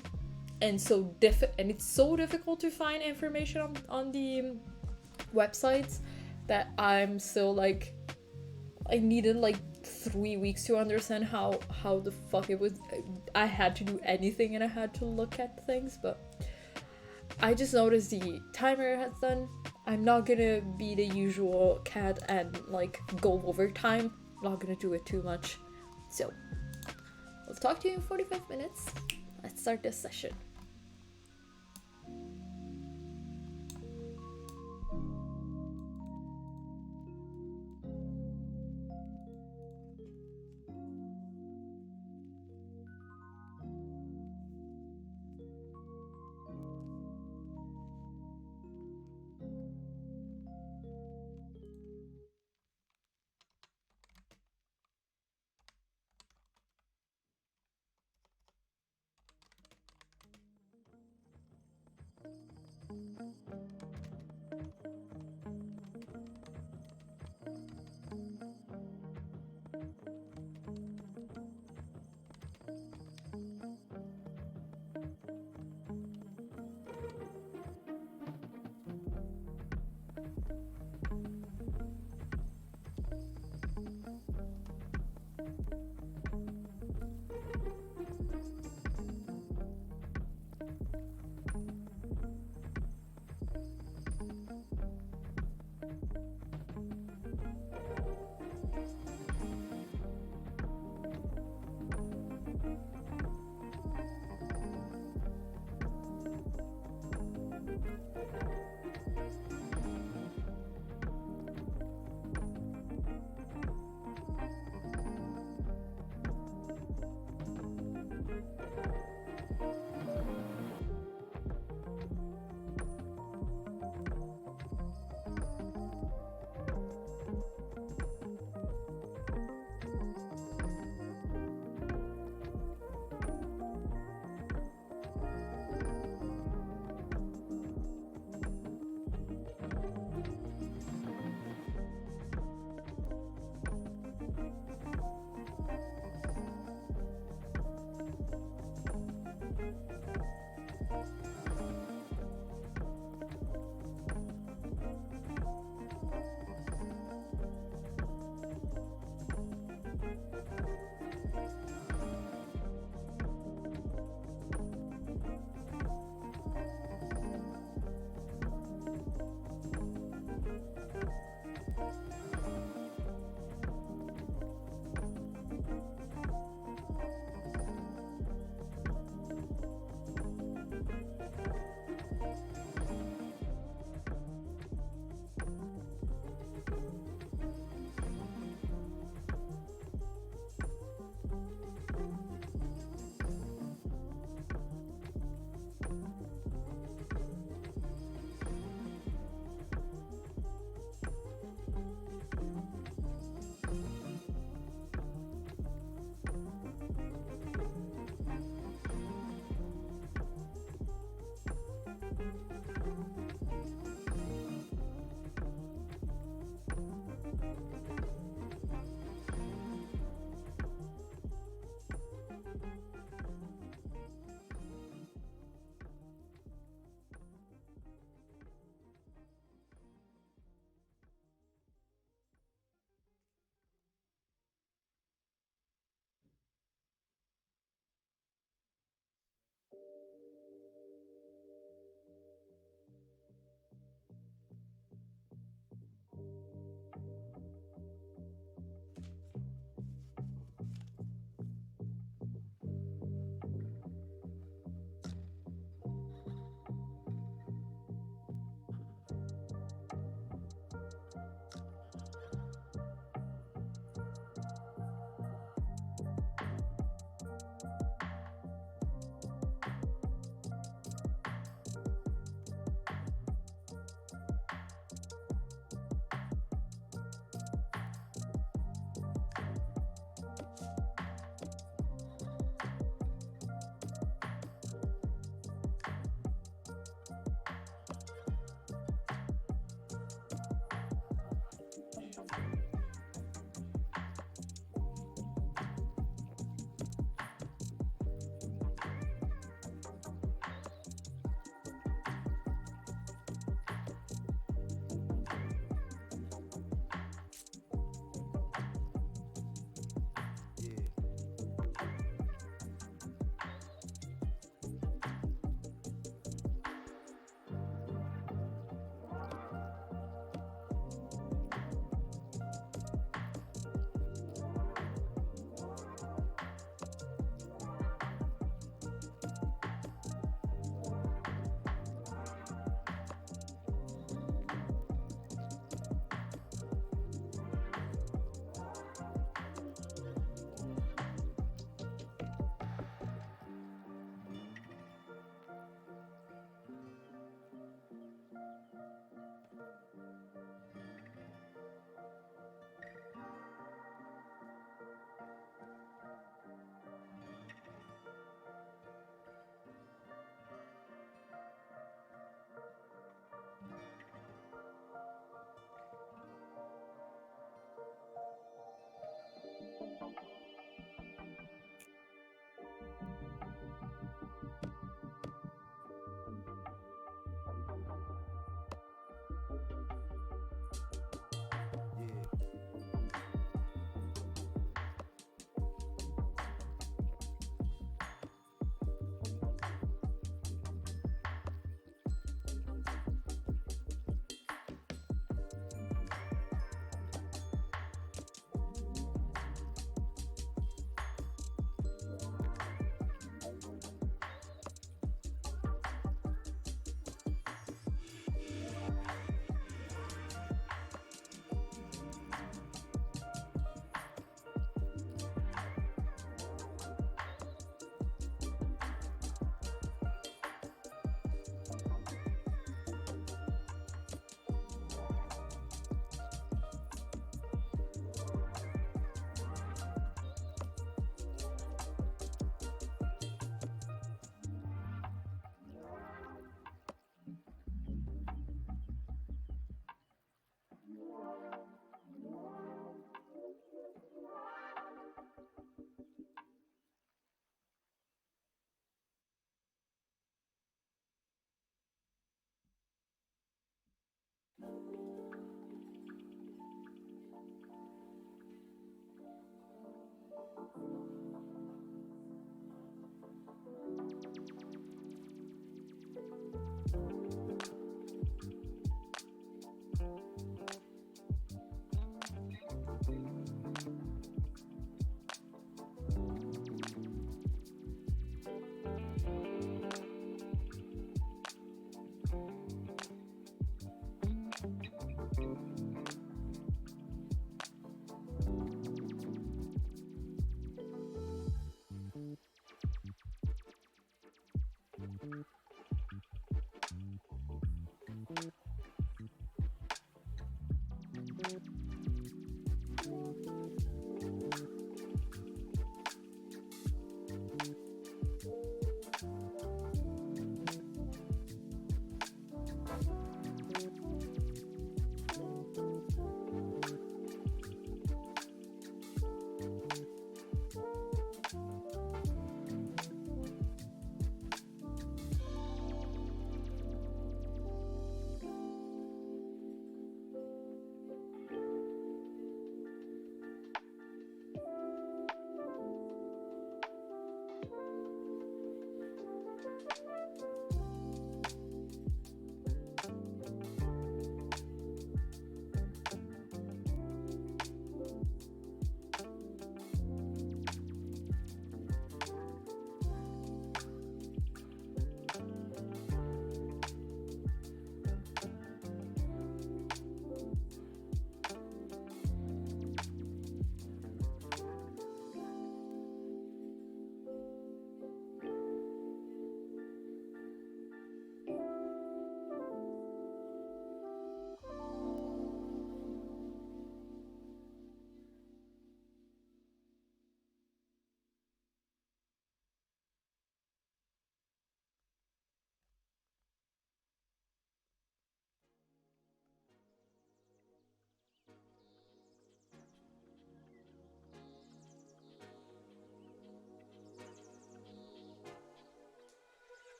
and so and it's so difficult to find information on the websites that I'm still like, I needed like 3 weeks to understand how the fuck it was. I had to do anything and I had to look at things, but I just noticed the timer has done. I'm not gonna be the usual cat and like go over time. I'm not gonna do it too much. So I'll talk to you in 45 minutes. Let's start this session.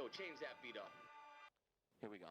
Yo, change that beat up. Here we go.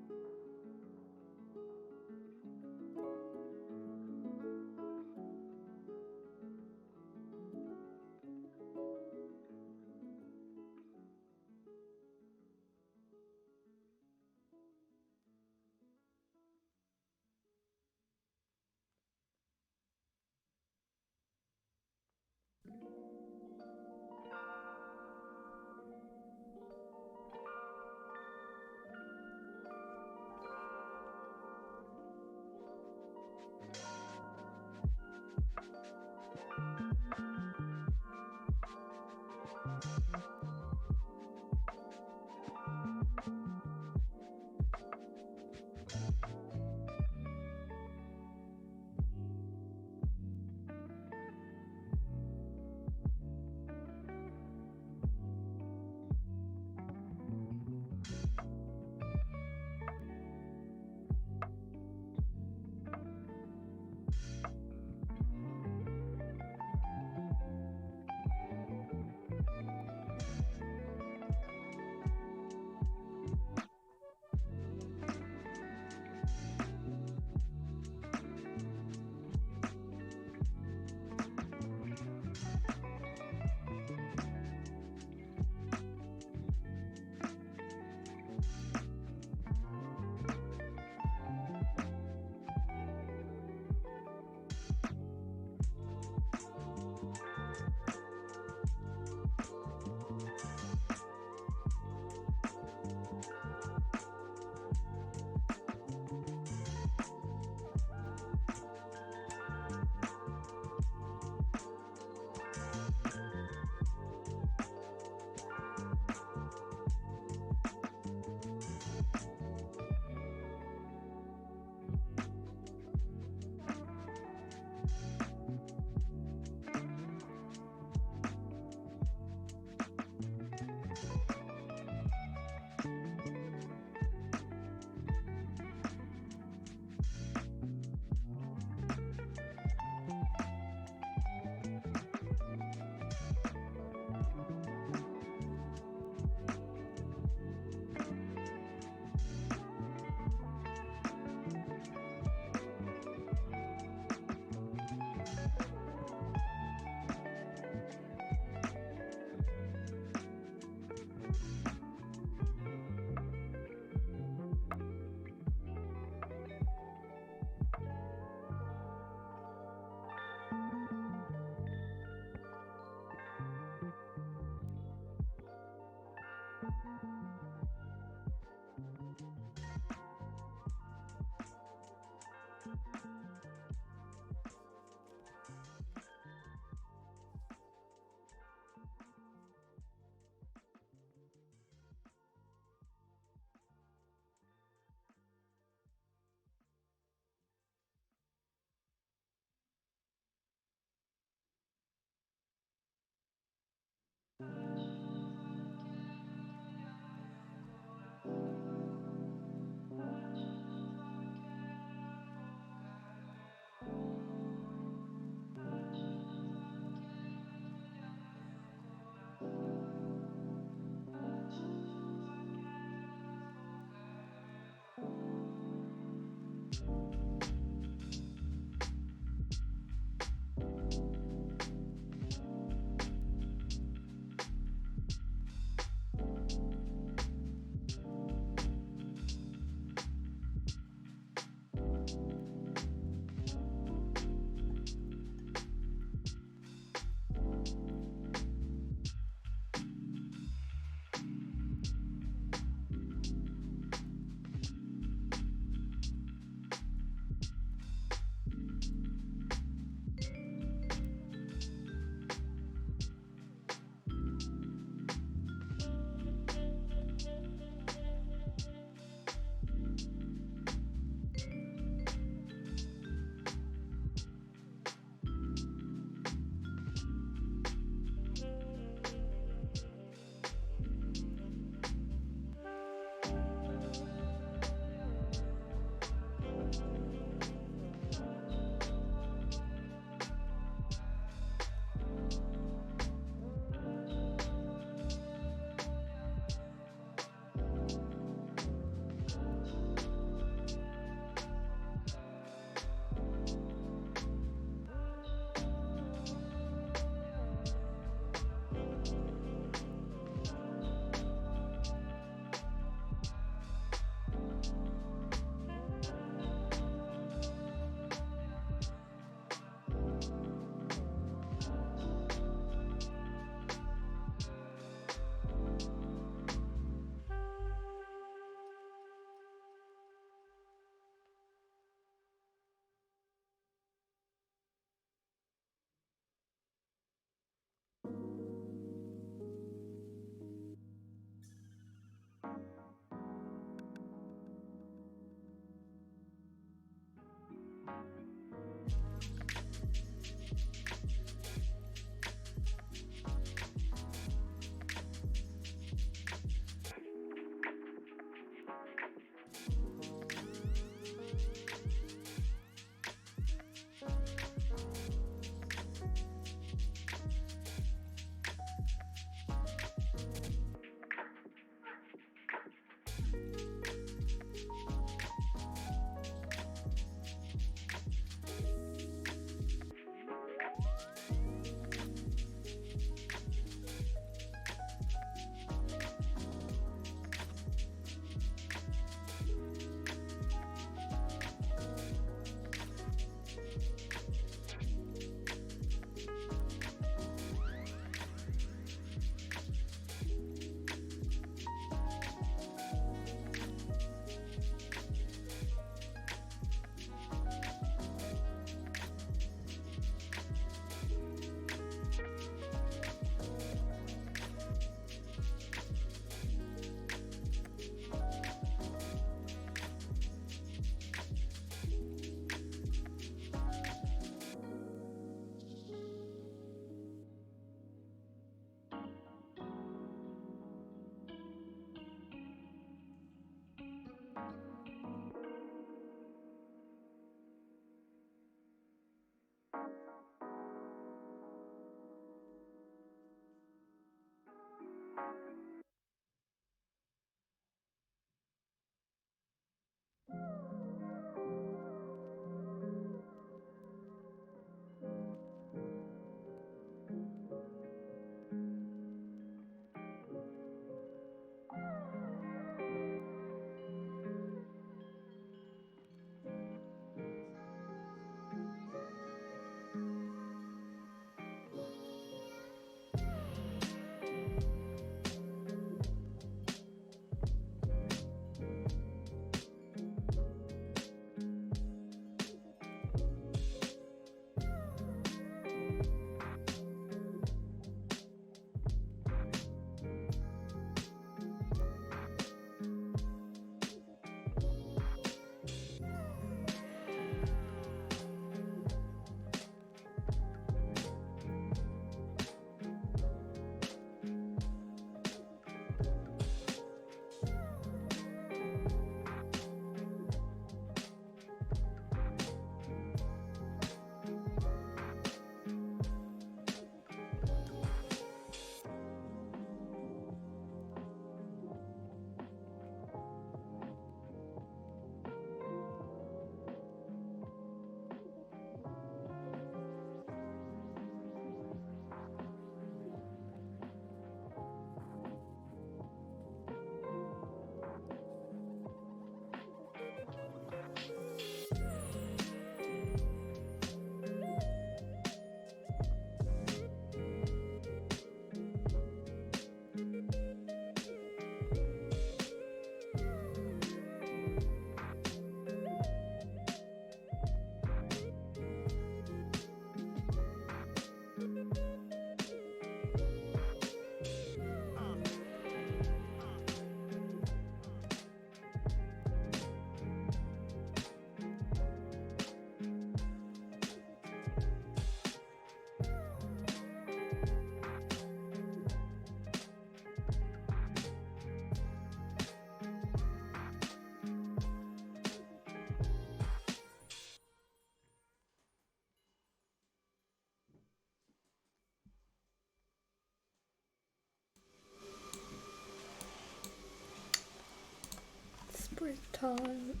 time.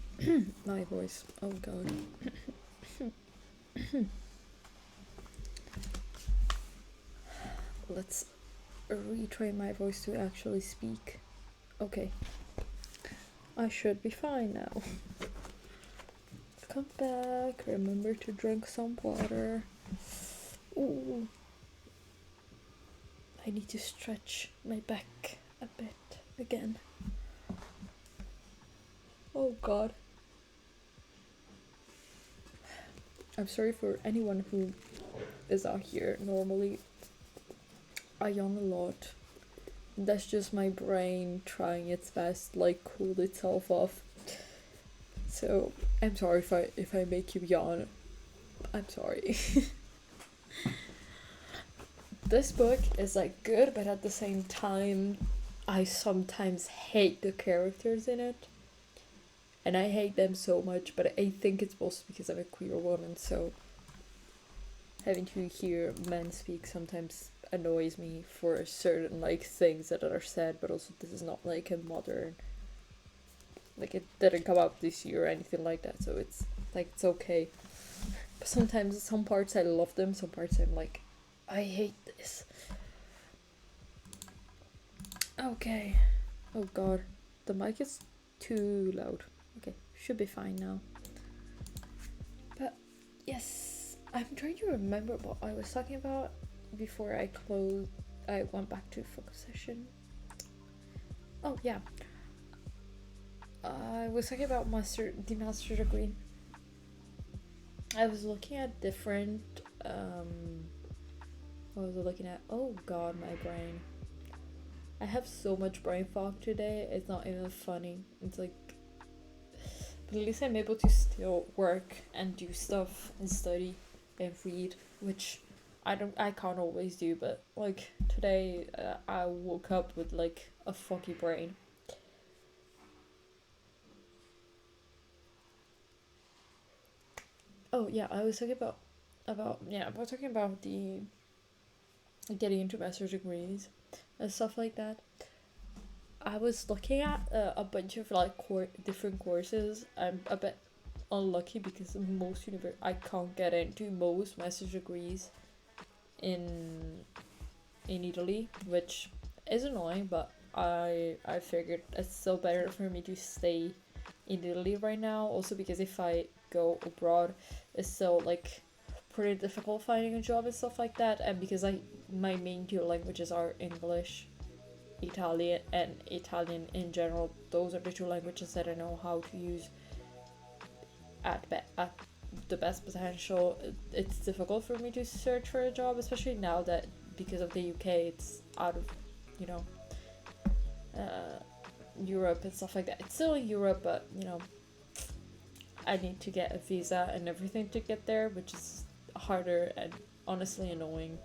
My voice. Oh god. Let's retrain my voice to actually speak. Okay. I should be fine now. Come back. Remember to drink some water. Ooh. I need to stretch my back a bit again. Oh god. I'm sorry for anyone who is out here. Normally I yawn a lot. That's just my brain trying its best, like cool itself off. So I'm sorry if I make you yawn. I'm sorry. This book is like good, but at the same time I sometimes hate the characters in it. And I hate them so much, but I think it's mostly because I'm a queer woman, so having to hear men speak sometimes annoys me for certain like things that are said, but also this is not like a modern, like it didn't come out this year or anything like that, so it's like it's okay. But sometimes some parts I love them, some parts I'm like, I hate this. Okay. Oh god, the mic is too loud. Okay, should be fine now. But yes, I'm trying to remember what I was talking about before I went back to focus session. Oh yeah, I was talking about the master degree. I was looking at different what was I looking at? Oh god, my brain. I have so much brain fog today, it's not even funny. It's like, but at least I'm able to still work and do stuff and study and read, which I can't always do, but like today I woke up with like a foggy brain. Oh yeah, I was talking about the getting into master's degrees and stuff like that. I was looking at a bunch of like different courses. I'm a bit unlucky because I can't get into most master's degrees in Italy, which is annoying, but I figured it's still better for me to stay in Italy right now, also because if I go abroad it's still like pretty difficult finding a job and stuff like that, and because my main two languages are English, Italian, and Italian in general. Those are the two languages that I know how to use at the best potential. It's difficult for me to search for a job, especially now that because of the UK it's out of, you know, Europe and stuff like that. It's still in Europe, but you know, I need to get a visa and everything to get there, which is harder and honestly annoying.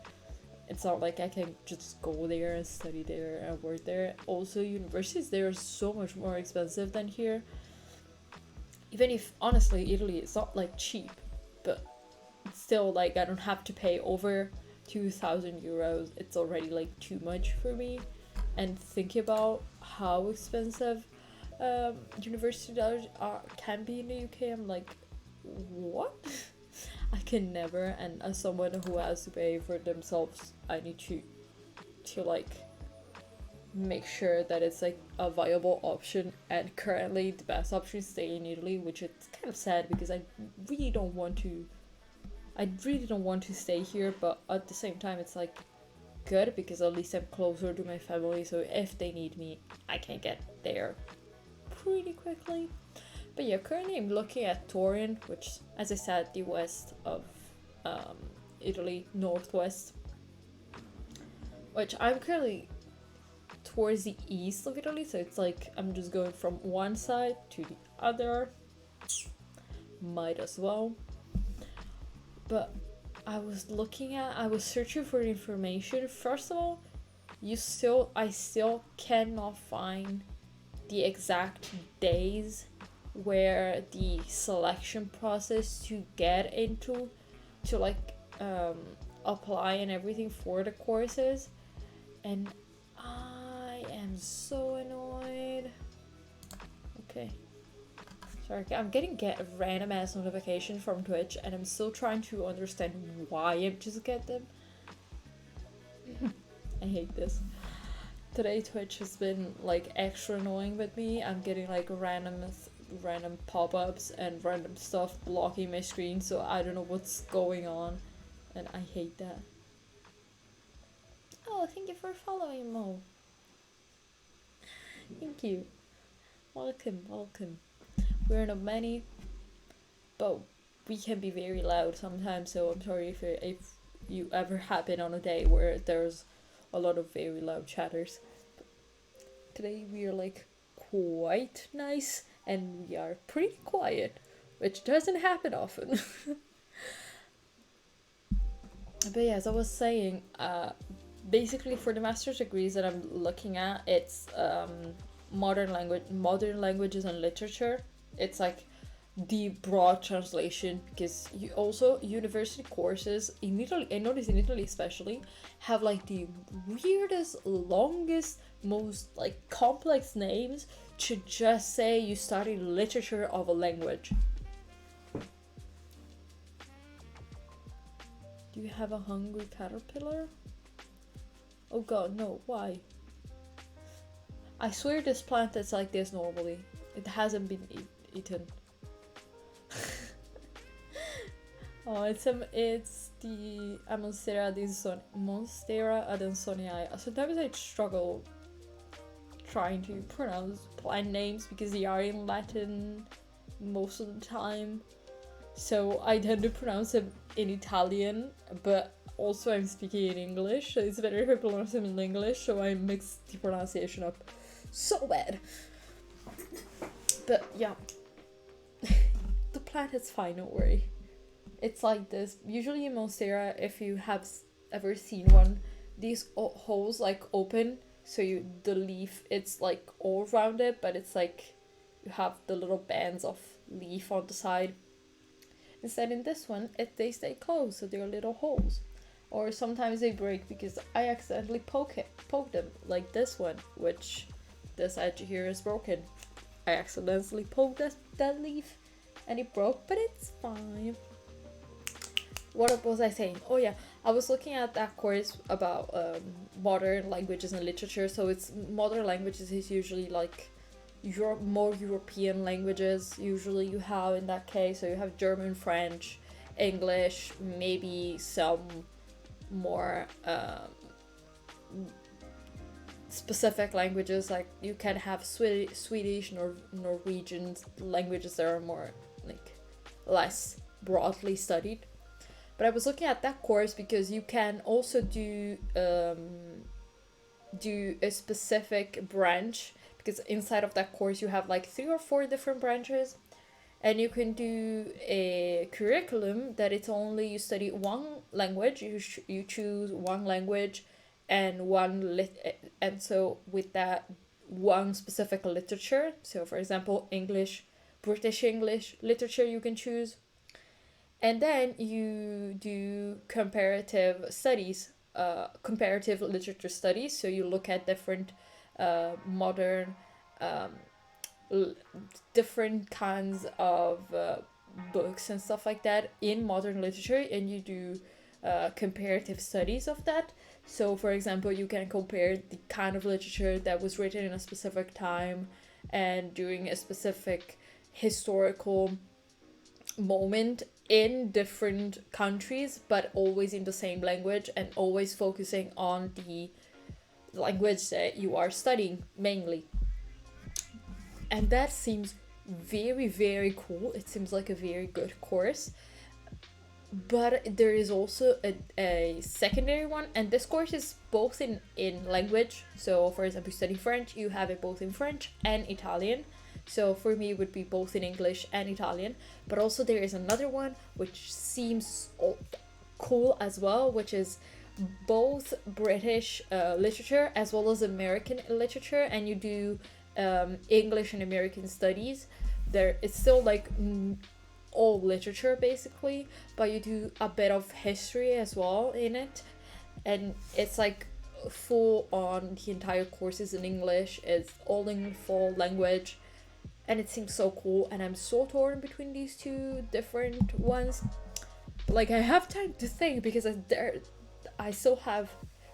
It's not like I can just go there and study there and work there. Also, universities there are so much more expensive than here. Even if, honestly, Italy is not like cheap, but still, like, I don't have to pay over 2,000 euros. It's already like too much for me. And thinking about how expensive university dollars can be in the UK, I'm like, what? I can never. And as someone who has to pay for themselves, I need to like make sure that it's like a viable option. And currently the best option is stay in Italy, which is kind of sad because I really don't want to stay here, but at the same time it's like good because at least I'm closer to my family, so if they need me I can get there pretty quickly. But yeah, currently I'm looking at Turin, which, as I said, the west of Italy, northwest, which I'm currently towards the east of Italy, so it's like I'm just going from one side to the other. Might as well. But I was searching for information. First of all, I still cannot find the exact days where the selection process to get into to like apply and everything for the courses, and I am so annoyed. Okay, Sorry, I'm getting random ass notifications from Twitch, and I'm still trying to understand why I just get them. I hate this. Today Twitch has been like extra annoying with me. I'm getting like random pop-ups and random stuff blocking my screen, so I don't know what's going on, and I hate that. Oh, thank you for following, Mo. Thank you. Welcome. We're not many, but we can be very loud sometimes, so I'm sorry if you ever happen on a day where there's a lot of very loud chatters. But today we are like quite nice, and we are pretty quiet, which doesn't happen often. But yeah, as I was saying, basically for the master's degrees that I'm looking at, it's modern languages and literature. It's like the broad translation, because you also university courses in Italy, I noticed in Italy especially, have like the weirdest, longest, most like complex names to just say you study literature of a language. Do you have a hungry caterpillar? Oh god, no, why? I swear this plant is like this normally. It hasn't been eaten. Oh, it's the Monstera adansonii. Sometimes I struggle trying to pronounce plant names because they are in Latin most of the time. So I tend to pronounce them in Italian, but also I'm speaking in English, so it's better if I pronounce them in English, so I mix the pronunciation up so bad. But yeah, the plant is fine, don't worry. It's like this. Usually in Monstera, if you have ever seen one, these holes like open, so the leaf, it's like all rounded, but it's like you have the little bands of leaf on the side. Instead in this one, they stay closed, so they're little holes. Or sometimes they break because I accidentally poke them, like this one, which this edge here is broken. I accidentally poked that leaf and it broke, but it's fine. What was I saying? Oh yeah, I was looking at that course about modern languages and literature. So it's modern languages is usually like more European languages. Usually you have in that case, so you have German, French, English, maybe some more specific languages, like you can have Swedish, Norwegian languages that are more like less broadly studied. But I was looking at that course because you can also do a specific branch, because inside of that course you have like 3 or 4 different branches, and you can do a curriculum that it's only you study one language, you choose one language and and so with that one specific literature. So for example, English, British English literature you can choose. And then you do comparative studies, comparative literature studies. So you look at different modern, different kinds of books and stuff like that in modern literature, and you do comparative studies of that. So for example, you can compare the kind of literature that was written in a specific time and during a specific historical moment in different countries, but always in the same language and always focusing on the language that you are studying mainly. And that seems very, very cool. It seems like a very good course. But there is also a secondary one, and this course is both in language. So for example, you study French, you have it both in French and Italian. So for me, it would be both in English and Italian. But also there is another one which seems cool as well, which is both British literature as well as American literature, and you do English and American studies. It's still like all literature basically, but you do a bit of history as well in it, and it's like full on. The entire course is in English. It's all in full language. and it seems so cool, and I'm so torn between these two different ones. Like, I have time to think because I still have,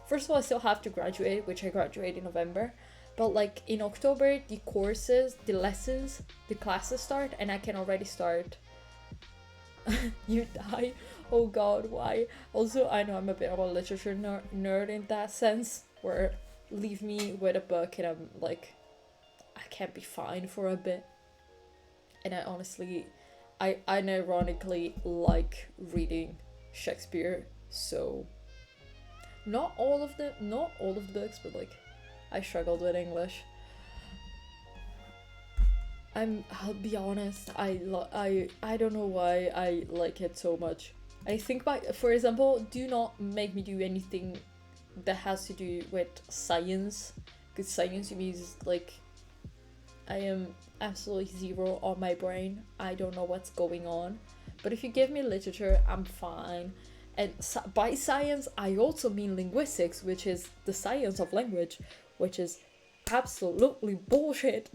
first of all, I still have to graduate, which I graduate in November, but like in October the courses, the lessons, the classes start, and I can already start. You die. Oh god, why? Also, I know I'm a bit of a literature nerd in that sense, where leave me with a book and I'm like, I can't be fine for a bit. And I honestly, I unironically like reading Shakespeare, so not all of the books, but like I struggled with English. I'll be honest, I don't know why I like it so much. I think for example, do not make me do anything that has to do with science, because science to me is like, I am absolutely zero on my brain. I don't know what's going on. But if you give me literature, I'm fine. And by science, I also mean linguistics, which is the science of language, which is absolutely bullshit.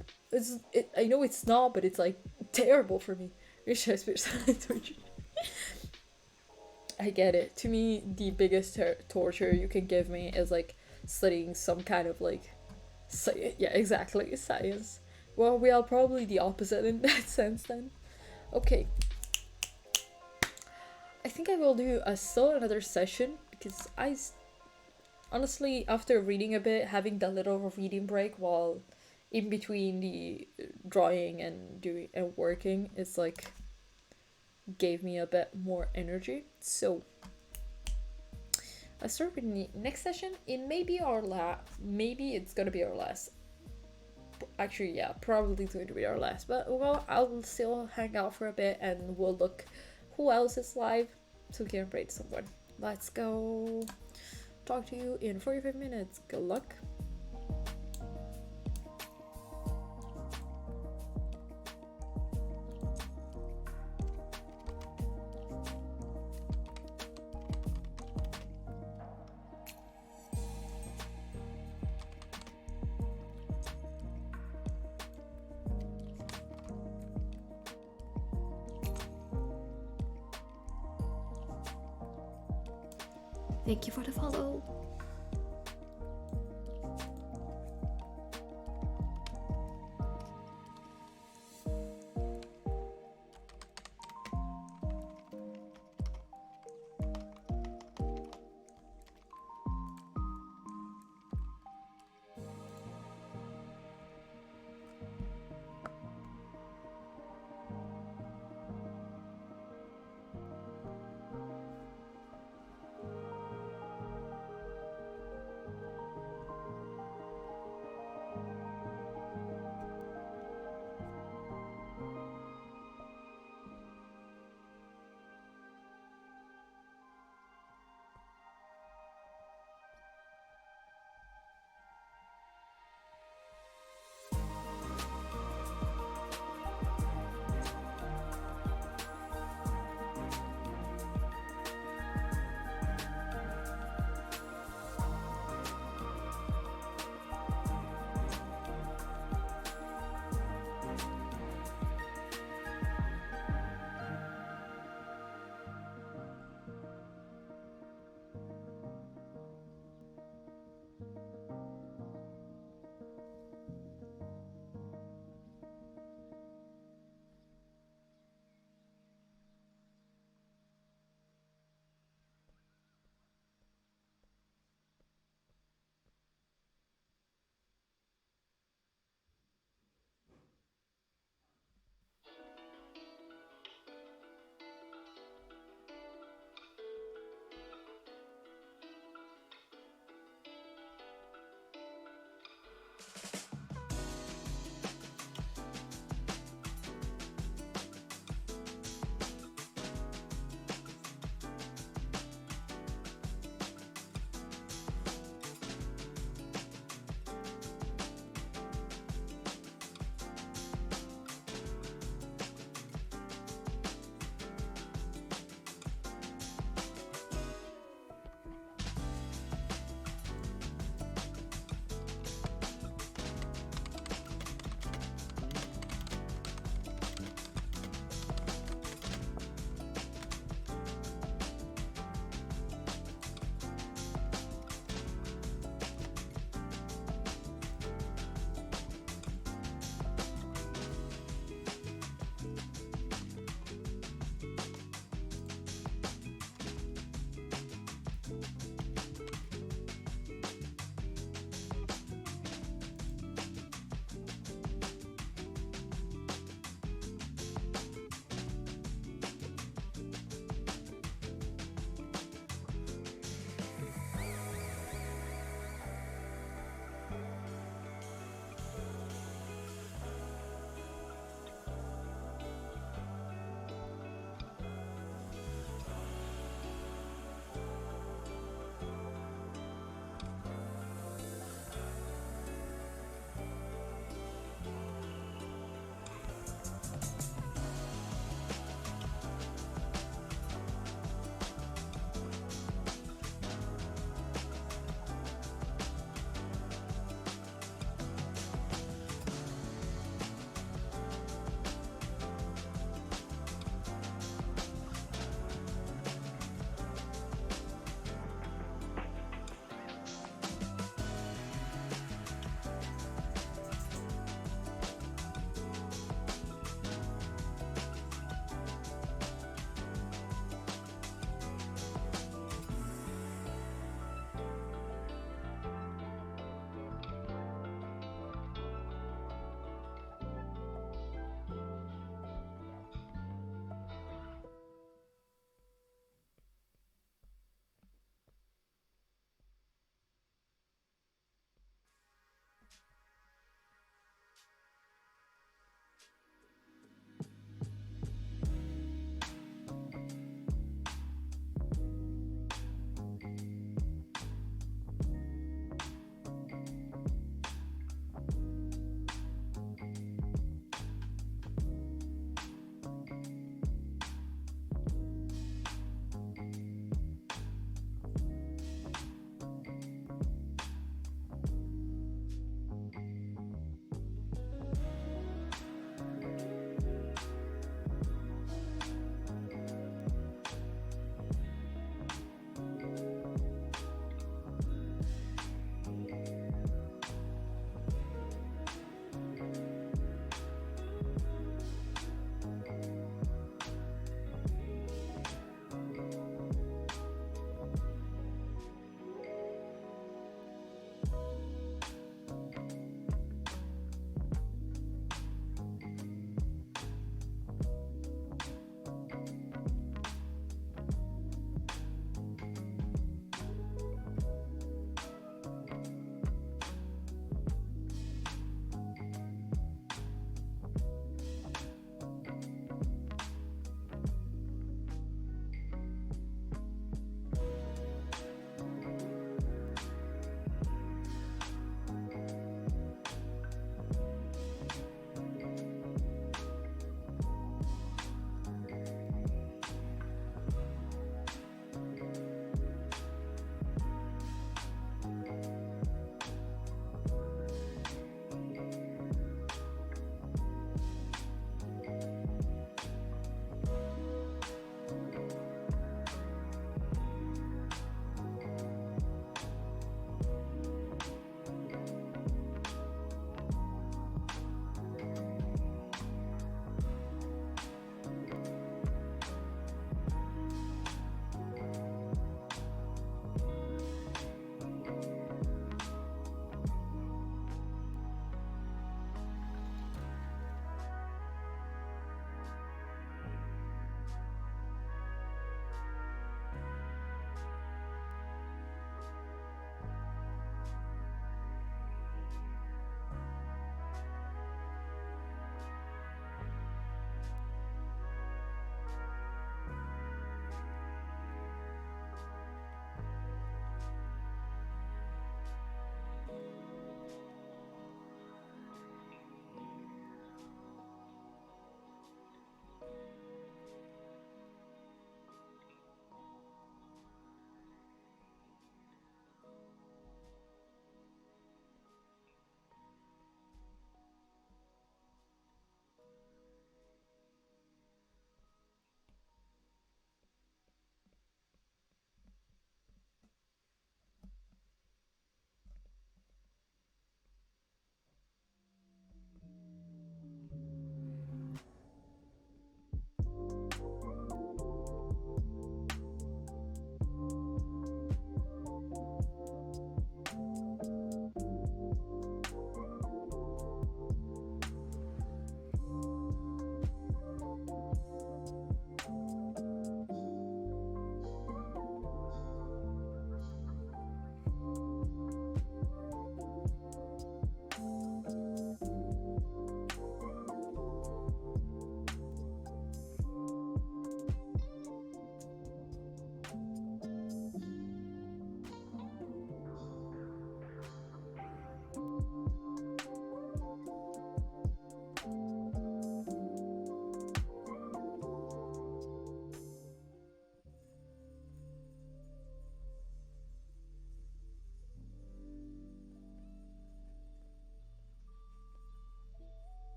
I know it's not, but it's like terrible for me. Shakespeare science. I get it. To me, the biggest torture you can give me is like studying some kind of like, yeah, exactly, science. Well, we are probably the opposite in that sense then. Okay. I think I will do still another session because honestly, after reading a bit, having that little reading break while in between the drawing and doing and working, it's like gave me a bit more energy. So let's start with the next session. It may be our maybe it's gonna be our last. Actually, yeah, probably it's going to be our last. But well, I'll still hang out for a bit and we'll look who else is live so we can rate someone. Let's go. Talk to you in 45 minutes. Good luck. Thank you for the follow.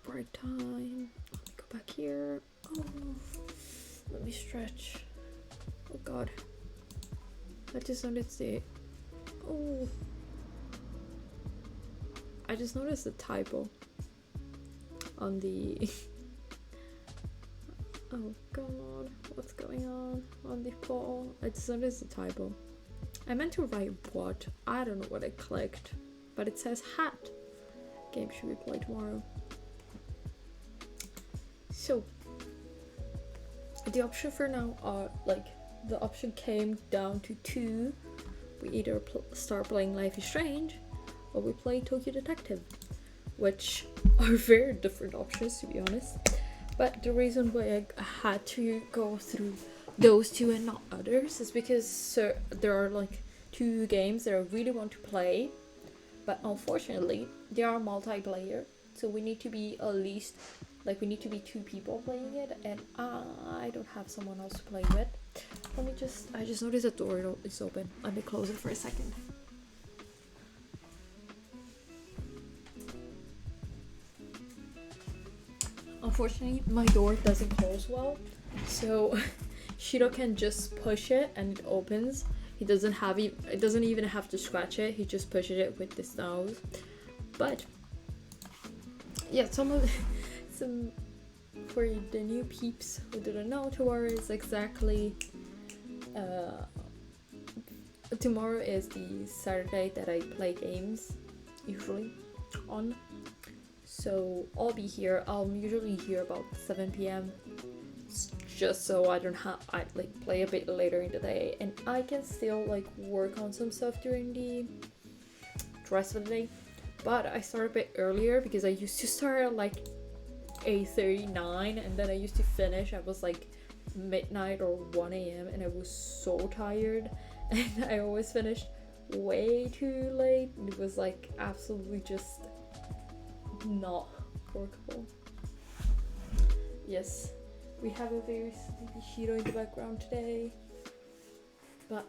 break time. Let me go back here. Oh, let me stretch. Oh god. I just noticed the... Oh. I just noticed the typo on the... Oh god, what's going on the poll? I just noticed the typo. I meant to write what? I don't know what I clicked, but it says hat. Game should be played tomorrow. So, the option for now are like, the option came down to two. We either start playing Life is Strange or we play Tokyo Detective, which are very different options, to be honest. But the reason why I had to go through those two and not others is because there are like two games that I really want to play, but unfortunately they are multiplayer, so we need to be at least, like, we need to be two people playing it, and I don't have someone else to play with. I just noticed the door is open. Let me close it for a second. Unfortunately, my door doesn't close well, so Shiro can just push it and it opens. It doesn't even have to scratch it. He just pushes it with his nose. But yeah, some for the new peeps who didn't know, tomorrow is exactly tomorrow is the Saturday that I play games usually on. So I'll be here. I'm usually here about 7 p.m. just so I like play a bit later in the day, and I can still like work on some stuff during the rest of the day. But I start a bit earlier because I used to start at like 8:39, and then I used to finish. I was like midnight or 1 a.m. and I was so tired, and I always finished way too late. It was like absolutely just not workable. Yes, we have a very sleepy Shiro in the background today, but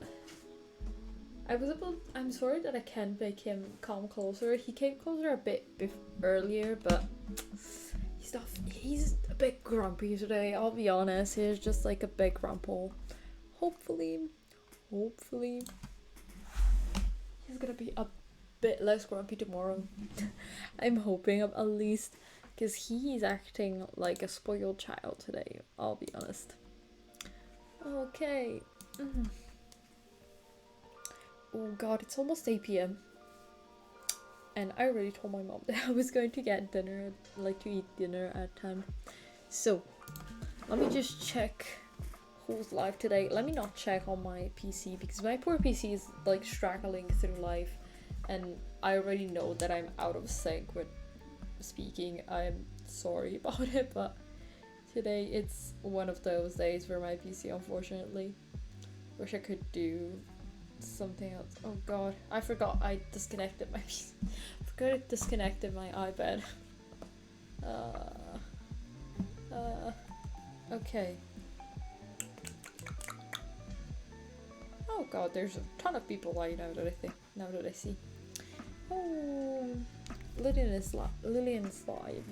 I'm sorry that I can't make him come closer. He came closer a bit earlier, but he's a bit grumpy today, I'll be honest. He's just like a big grumple. Hopefully he's gonna be a bit less grumpy tomorrow. I'm hoping, at least, because he's acting like a spoiled child today, I'll be honest. Okay. Oh god, it's almost 8 p.m. and I already told my mom that I was going to get dinner, like to eat dinner at 10. So let me just check who's live today. Let me not check on my PC because my poor PC is like struggling through life, and I already know that I'm out of sync with speaking. I'm sorry about it, but today it's one of those days for my PC, unfortunately. Wish I could do something else. Oh god, I forgot I disconnected my PC. I forgot I disconnected my iPad. Okay. Oh god, there's a ton of people live now that I see. Oh, Lillian's live.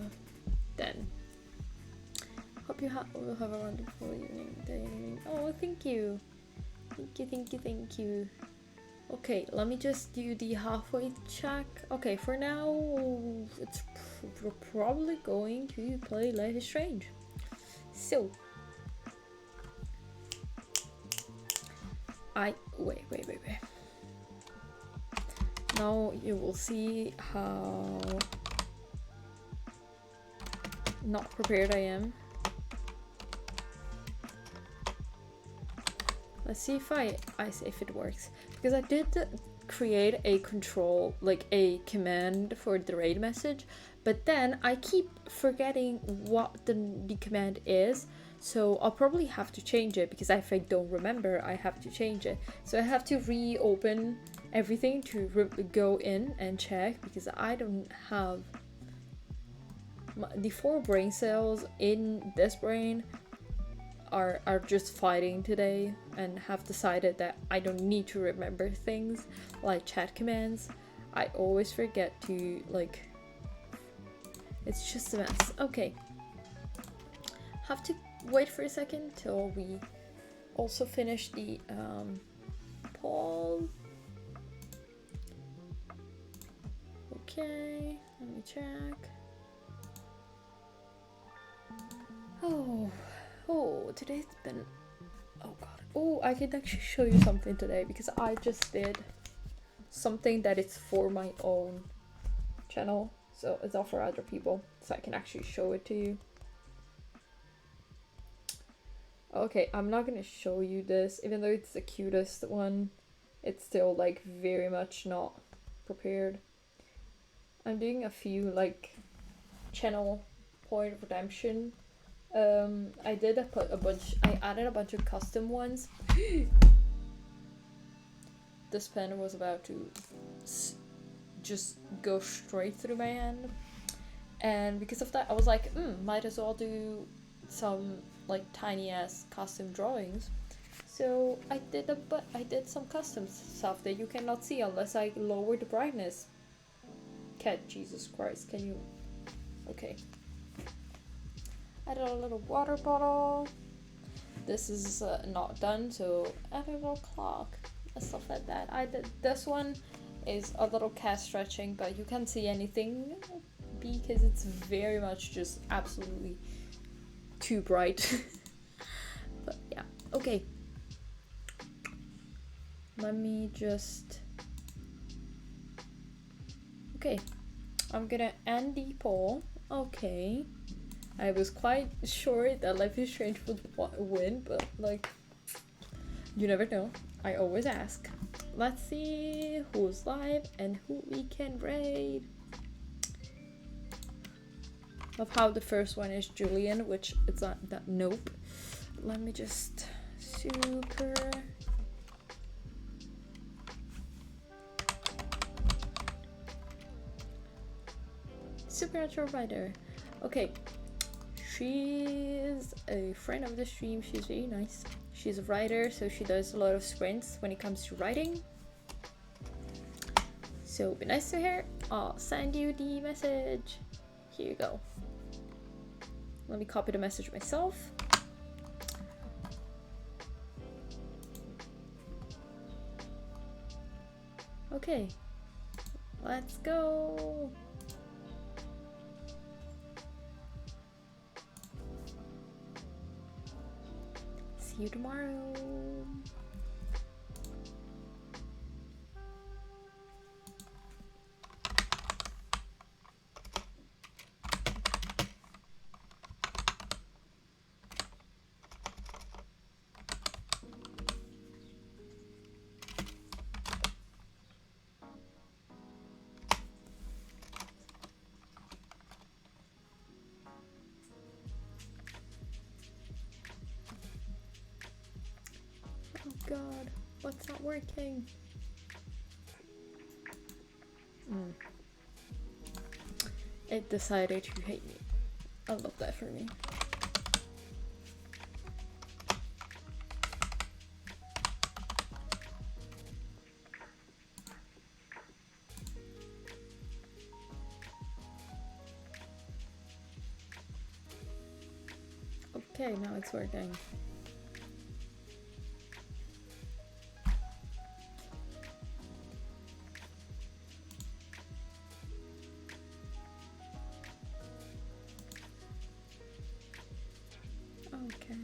Then hope you will have a wonderful evening, day. Oh, thank you. Thank you. Okay, let me just do the halfway check. Okay, for now, we're probably going to play Life is Strange. So, wait. Now you will see how not prepared I am. Let's see if if it works, because I did create a control, like a command for the raid message, but then I keep forgetting what the command is, so I'll probably have to change it, because if I don't remember, I have to change it. So I have to reopen everything to go in and check, because I don't have the 4 brain cells in this brain are just fighting today and have decided that I don't need to remember things like chat commands. I always forget to like It's just a mess. Okay. Have to wait for a second till we also finish the poll. Okay, let me check. Oh, today's been, oh god. Oh, I can actually show you something today because I just did something that is for my own channel. So it's not for other people. So I can actually show it to you. Okay, I'm not gonna show you this, even though it's the cutest one. It's still like very much not prepared. I'm doing a few like channel point redemption. I did I added a bunch of custom ones. This pen was about to just go straight through my hand. And because of that, I was like, might as well do some like tiny ass custom drawings. So I did some custom stuff that you cannot see unless I lower the brightness. Cat, Jesus Christ, can you? Okay. I did a little water bottle. This is not done, so add a little clock and stuff like that. I did this one is a little cat stretching, but you can't see anything because it's very much just absolutely too bright. But yeah, okay. Let me just. Okay, I'm gonna end the poll. Okay. I was quite sure that Life is Strange would win, but like, you never know. I always ask. Let's see who's live and who we can raid. Love how the first one is Julian, which it's not that. Nope. Let me just Supernatural Writer. Okay. She's a friend of the stream. She's very nice. She's a writer, so she does a lot of sprints when it comes to writing. So be nice to her. I'll send you the message. Here you go. Let me copy the message myself. Okay. Let's go. See you tomorrow. God, what's not working? It decided to hate me. I love that for me. Okay, now it's working. Okay.